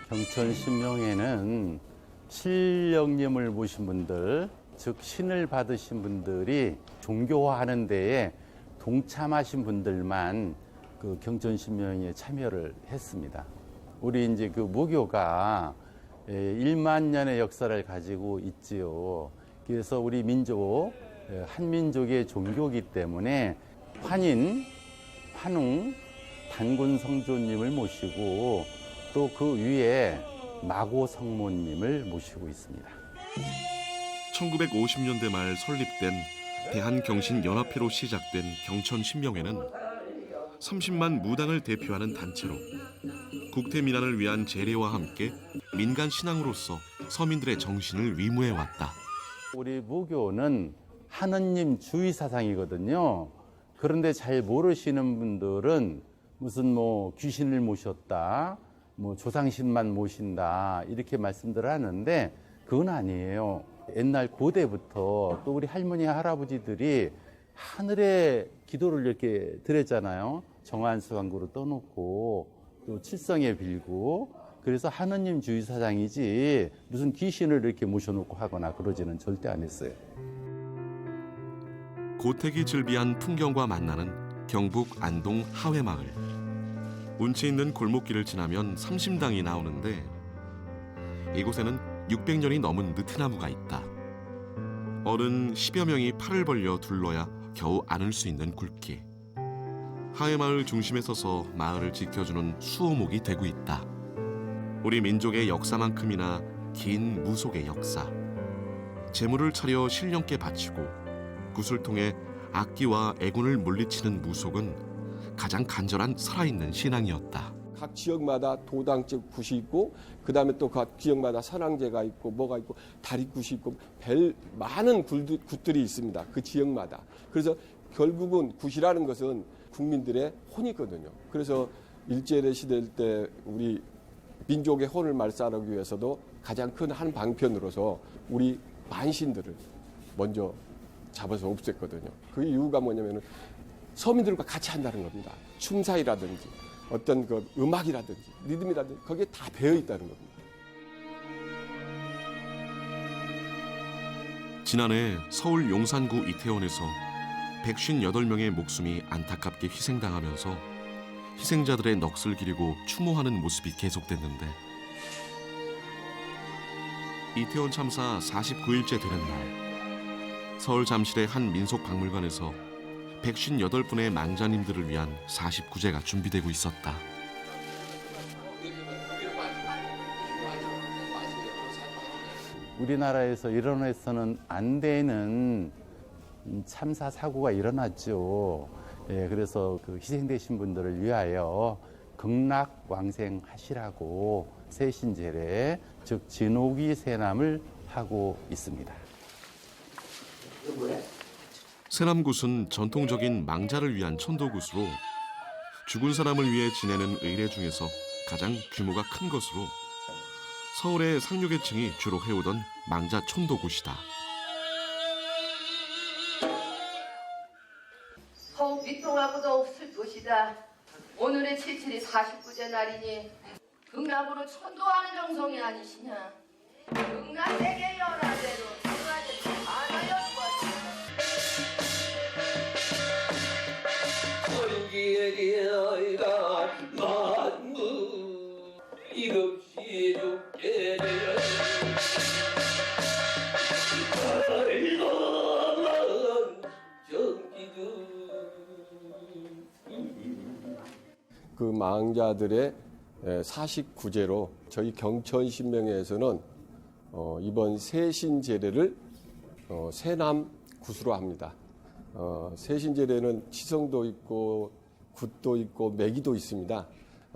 경천 신명회는 신령님을 모신 분들, 즉 신을 받으신 분들이 종교화하는 데에 동참하신 분들만 그 경천 신명회에 참여를 했습니다. 우리 이제 그 무교가 1만 년의 역사를 가지고 있지요. 그래서 우리 민족, 한민족의 종교이기 때문에 환인, 환웅, 단군 성조님을 모시고 또 그 위에 마고 성모님을 모시고 있습니다. 1950년대 말 설립된 대한경신연합회로 시작된 경천신명회는 30만 무당을 대표하는 단체로 국태민안을 위한 제례와 함께 민간 신앙으로서 서민들의 정신을 위무해왔다. 우리 무교는 하느님 주의 사상이거든요. 그런데 잘 모르시는 분들은 무슨 뭐 귀신을 모셨다, 뭐 조상신만 모신다 이렇게 말씀들을 하는데 그건 아니에요. 옛날 고대부터 또 우리 할머니 할아버지들이 하늘에 기도를 이렇게 드렸잖아요. 정한수강구로 떠놓고 또 칠성에 빌고 그래서 하느님 주의사상이지 무슨 귀신을 이렇게 모셔놓고 하거나 그러지는 절대 안 했어요. 고택이 즐비한 풍경과 만나는 경북 안동 하회마을. 운치 있는 골목길을 지나면 삼심당이 나오는데 이곳에는 600년이 넘은 느티나무가 있다. 어른 10여 명이 팔을 벌려 둘러야 겨우 안을 수 있는 굵기. 하회마을 중심에 서서 마을을 지켜주는 수호목이 되고 있다. 우리 민족의 역사만큼이나 긴 무속의 역사. 재물을 차려 신령께 바치고 굿을 통해 악기와 애군을 물리치는 무속은 가장 간절한 살아있는 신앙이었다. 각 지역마다 도당집 굿이 있고 그다음에 또 각 지역마다 선왕제가 있고 뭐가 있고 다리굿이 있고 많은 굿들이 있습니다. 그 지역마다. 그래서 결국은 굿이라는 것은 국민들의 혼이거든요. 그래서 일제의 시대 때 우리 민족의 혼을 말살하기 위해서도 가장 큰 한 방편으로서 우리 만신들을 먼저 잡아서 없앴거든요. 그 이유가 뭐냐면은 서민들과 같이 한다는 겁니다. 춤사위라든지 어떤 그 음악이라든지 리듬이라든지 거기에 다 배어 있다는 겁니다. 지난해 서울 용산구 이태원에서 158명의 목숨이 안타깝게 희생당하면서 희생자들의 넋을 기리고 추모하는 모습이 계속됐는데 이태원 참사 49일째 되는 날 서울 잠실의 한 민속박물관에서 158분의 망자님들을 위한 49제가 준비되고 있었다. 우리나라에서 일어나서는 안 되는 참사 사고가 일어났죠. 예, 그래서 그 희생되신 분들을 위하여 극락왕생하시라고 세신제례, 즉 진옥이 세남을 하고 있습니다. 세남굿은 전통적인 망자를 위한 천도굿으로 죽은 사람을 위해 지내는 의례 중에서 가장 규모가 큰 것으로 서울의 상류계층이 주로 해오던 망자 천도굿이다. 더욱 비통하고도 없을 것이다. 오늘의 77이 49제 날이니 극락으로 천도하는 정성이 아니시냐. 극락세계 연화대로 천하제도 하나였거든. 천기리가 만무 이없이 죽게 되려 그 망자들의 49제로 저희 경천신명회에서는 이번 세신제례를 세남굿으로 합니다. 세신제례는 치성도 있고 굿도 있고 매기도 있습니다.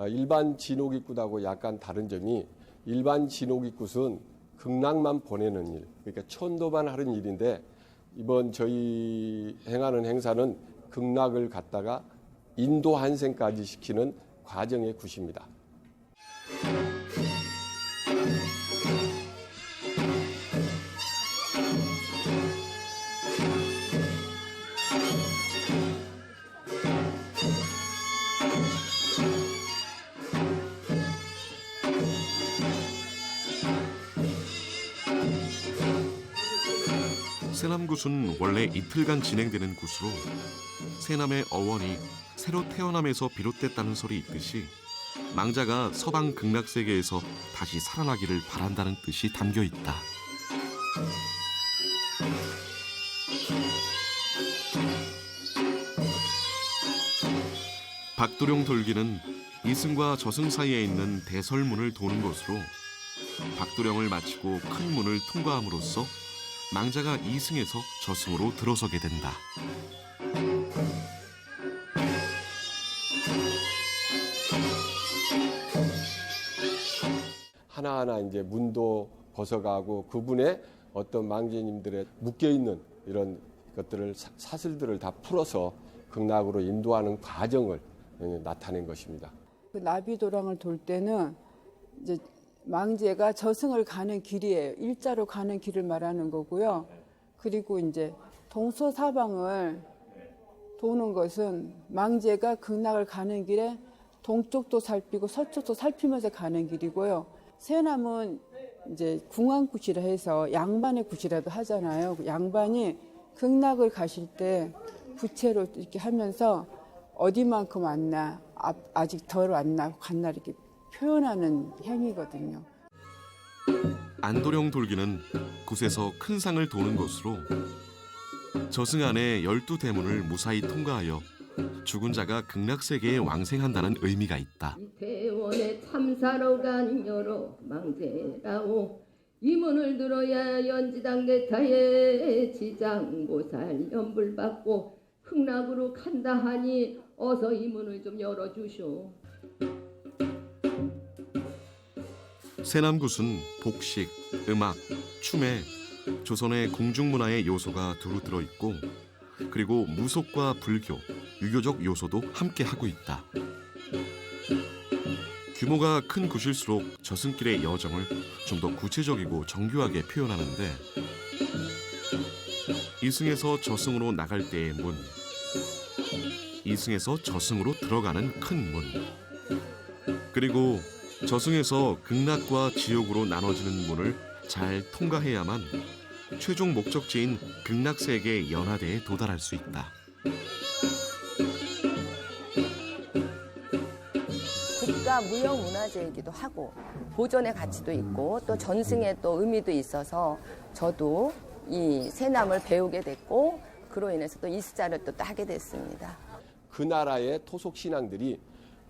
일반 진옥이굿하고 약간 다른 점이 일반 진옥이굿은 극락만 보내는 일, 그러니까 천도만 하는 일인데 이번 저희 행하는 행사는 극락을 갖다가 인도 한생까지 시키는 과정의 굿입니다. 세남굿은 원래 이틀간 진행되는 굿으로 세남의 어원이 새로 태어남에서 비롯됐다는 설이 있듯이 망자가 서방 극락세계에서 다시 살아나기를 바란다는 뜻이 담겨 있다. 박도령 돌기는 이승과 저승 사이에 있는 대설문을 도는 것으로 박도령을 마치고 큰 문을 통과함으로써 망자가 이승에서 저승으로 들어서게 된다. 하나하나 이제 문도 벗어가고 그분의 어떤 망제님들의 묶여있는 이런 것들을 사슬들을 다 풀어서 극락으로 인도하는 과정을 나타낸 것입니다. 그 나비도랑을 돌 때는 이제 망제가 저승을 가는 길이에요. 일자로 가는 길을 말하는 거고요. 그리고 이제 동서사방을 도는 것은 망제가 극락을 가는 길에 동쪽도 살피고 서쪽도 살피면서 가는 길이고요. 세남은 이제 궁왕굿이라 해서 양반의 굿이라도 하잖아요. 양반이 극락을 가실 때 부채로 이렇게 하면서 어디만큼 왔나, 아직 덜 왔나, 갔나 이렇게 표현하는 행위거든요. 안도령 돌기는 굿에서 큰 상을 도는 것으로 저승 안의 12대문을 무사히 통과하여 죽은 자가 극락세계에 왕생한다는 의미가 있다. 대원에 참사로 간 여러 망제라오 이 문을 들어야 연지당 내타에 지장보살 연불받고 극락으로 간다 하니 어서 이 문을 좀 열어주쇼. 세남굿은 복식, 음악, 춤에 조선의 궁중문화의 요소가 두루 들어있고 그리고 무속과 불교, 유교적 요소도 함께하고 있다. 규모가 큰 굿일수록 저승길의 여정을 좀 더 구체적이고 정교하게 표현하는데 이승에서 저승으로 나갈 때의 문, 이승에서 저승으로 들어가는 큰 문, 그리고 저승에서 극락과 지옥으로 나눠지는 문을 잘 통과해야만 최종 목적지인 극락세계 연화대에 도달할 수 있다. 국가 무형문화재이기도 하고 보존의 가치도 있고 또 전승의 또 의미도 있어서 저도 이 세남을 배우게 됐고 그로 인해서 또 이수자를 또 하게 됐습니다. 그 나라의 토속 신앙들이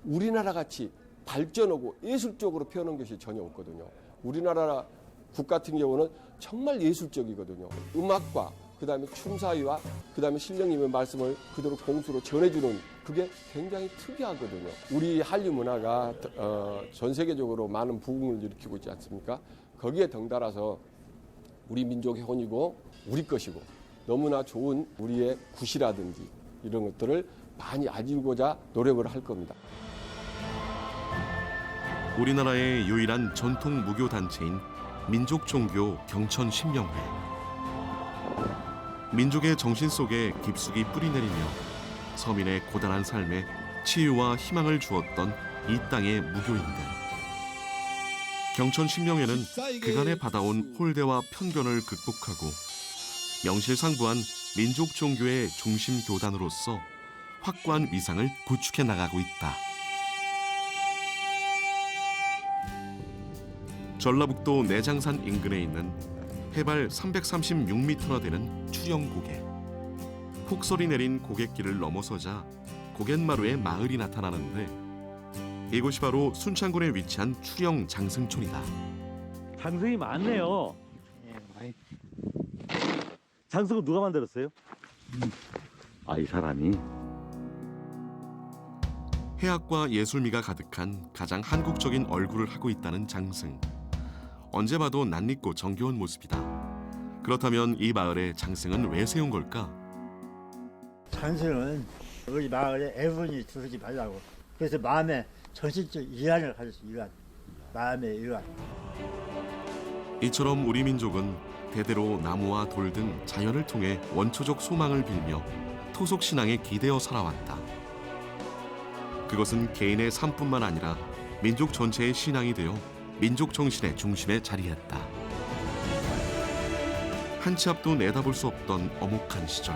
우리나라 같이 발전하고 예술적으로 표현한 것이 전혀 없거든요. 우리나라 국 같은 경우는 정말 예술적이거든요. 음악과 그다음에 춤사위와 그다음에 신령님의 말씀을 그대로 공수로 전해주는 그게 굉장히 특이하거든요. 우리 한류 문화가 전 세계적으로 많은 부흥을 일으키고 있지 않습니까? 거기에 덩달아서 우리 민족의 혼이고 우리 것이고 너무나 좋은 우리의 굿이라든지 이런 것들을 많이 알리고자 노력을 할 겁니다. 우리나라의 유일한 전통 무교 단체인 민족종교 경천신명회. 민족의 정신 속에 깊숙이 뿌리내리며 서민의 고단한 삶에 치유와 희망을 주었던 이 땅의 무교인들. 경천신명회는 그간에 받아온 홀대와 편견을 극복하고 명실상부한 민족종교의 중심 교단으로서 확고한 위상을 구축해 나가고 있다. 전라북도 내장산 인근에 있는 해발 336m나 되는 추령고개. 폭설이 내린 고갯길을 넘어서자 고갯마루에 마을이 나타나는데 이곳이 바로 순창군에 위치한 추령 장승촌이다. 장승이 많네요. 장승은 누가 만들었어요? 이 사람이. 해학과 예술미가 가득한 가장 한국적인 얼굴을 하고 있다는 장승. 언제 봐도 낯익고 정겨운 모습이다. 그렇다면 이 마을에 장승은 왜 세운 걸까? 장승은 우리 마을에 애분이 두르지 말라고. 그래서 마음에 정신적 이완을 가졌어. 이완. 마음의 이완. 이처럼 우리 민족은 대대로 나무와 돌 등 자연을 통해 원초적 소망을 빌며 토속 신앙에 기대어 살아왔다. 그것은 개인의 삶뿐만 아니라 민족 전체의 신앙이 되어 민족 정신의 중심에 자리했다. 한 치 앞도 내다볼 수 없던 엄혹한 시절.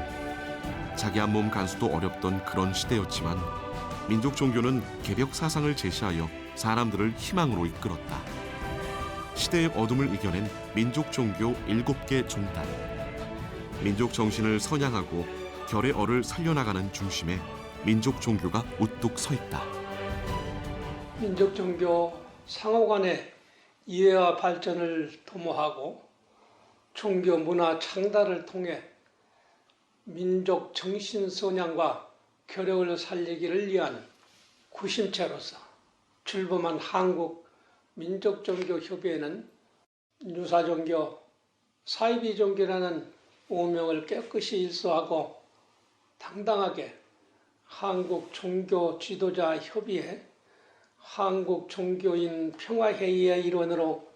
자기 한 몸 간수도 어렵던 그런 시대였지만 민족 종교는 개벽 사상을 제시하여 사람들을 희망으로 이끌었다. 시대의 어둠을 이겨낸 민족 종교 7개 종단. 민족 정신을 선양하고 결의 얼을 살려나가는 중심에 민족 종교가 우뚝 서 있다. 민족 종교 상호 간의 이해와 발전을 도모하고 종교 문화 창달을 통해 민족 정신 선양과 결역을 살리기를 위한 구심체로서 출범한 한국 민족종교협의회는 유사종교, 사이비종교라는 오명을 깨끗이 일소하고 당당하게 한국종교지도자협의회, 한국종교인 평화회의의 일원으로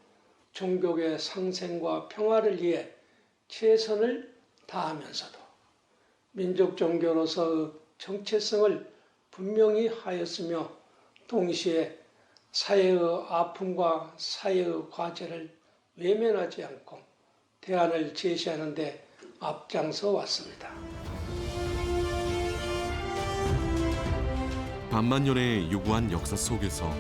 종교계 상생과 평화를 위해 최선을 다하면서도 민족종교로서의 정체성을 분명히 하였으며 동시에 사회의 아픔과 사회의 과제를 외면하지 않고 대안을 제시하는 데 앞장서 왔습니다. 반만년의 유구한 역사 속에서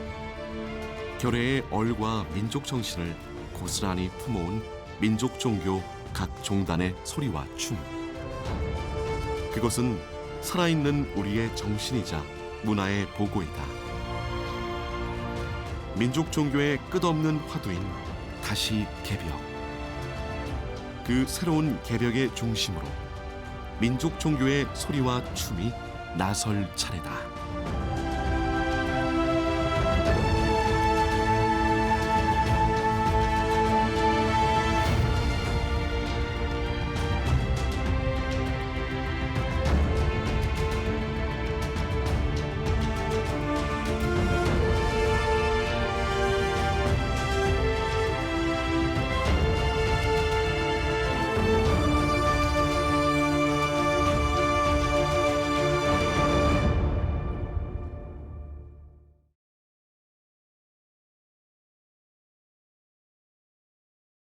결의의 얼과 민족 정신을 고스란히 품어온 민족 종교 각 종단의 소리와 춤. 그것은 살아있는 우리의 정신이자 문화의 보고이다. 민족 종교의 끝없는 화두인 다시 개벽. 그 새로운 개벽의 중심으로 민족 종교의 소리와 춤이 나설 차례다.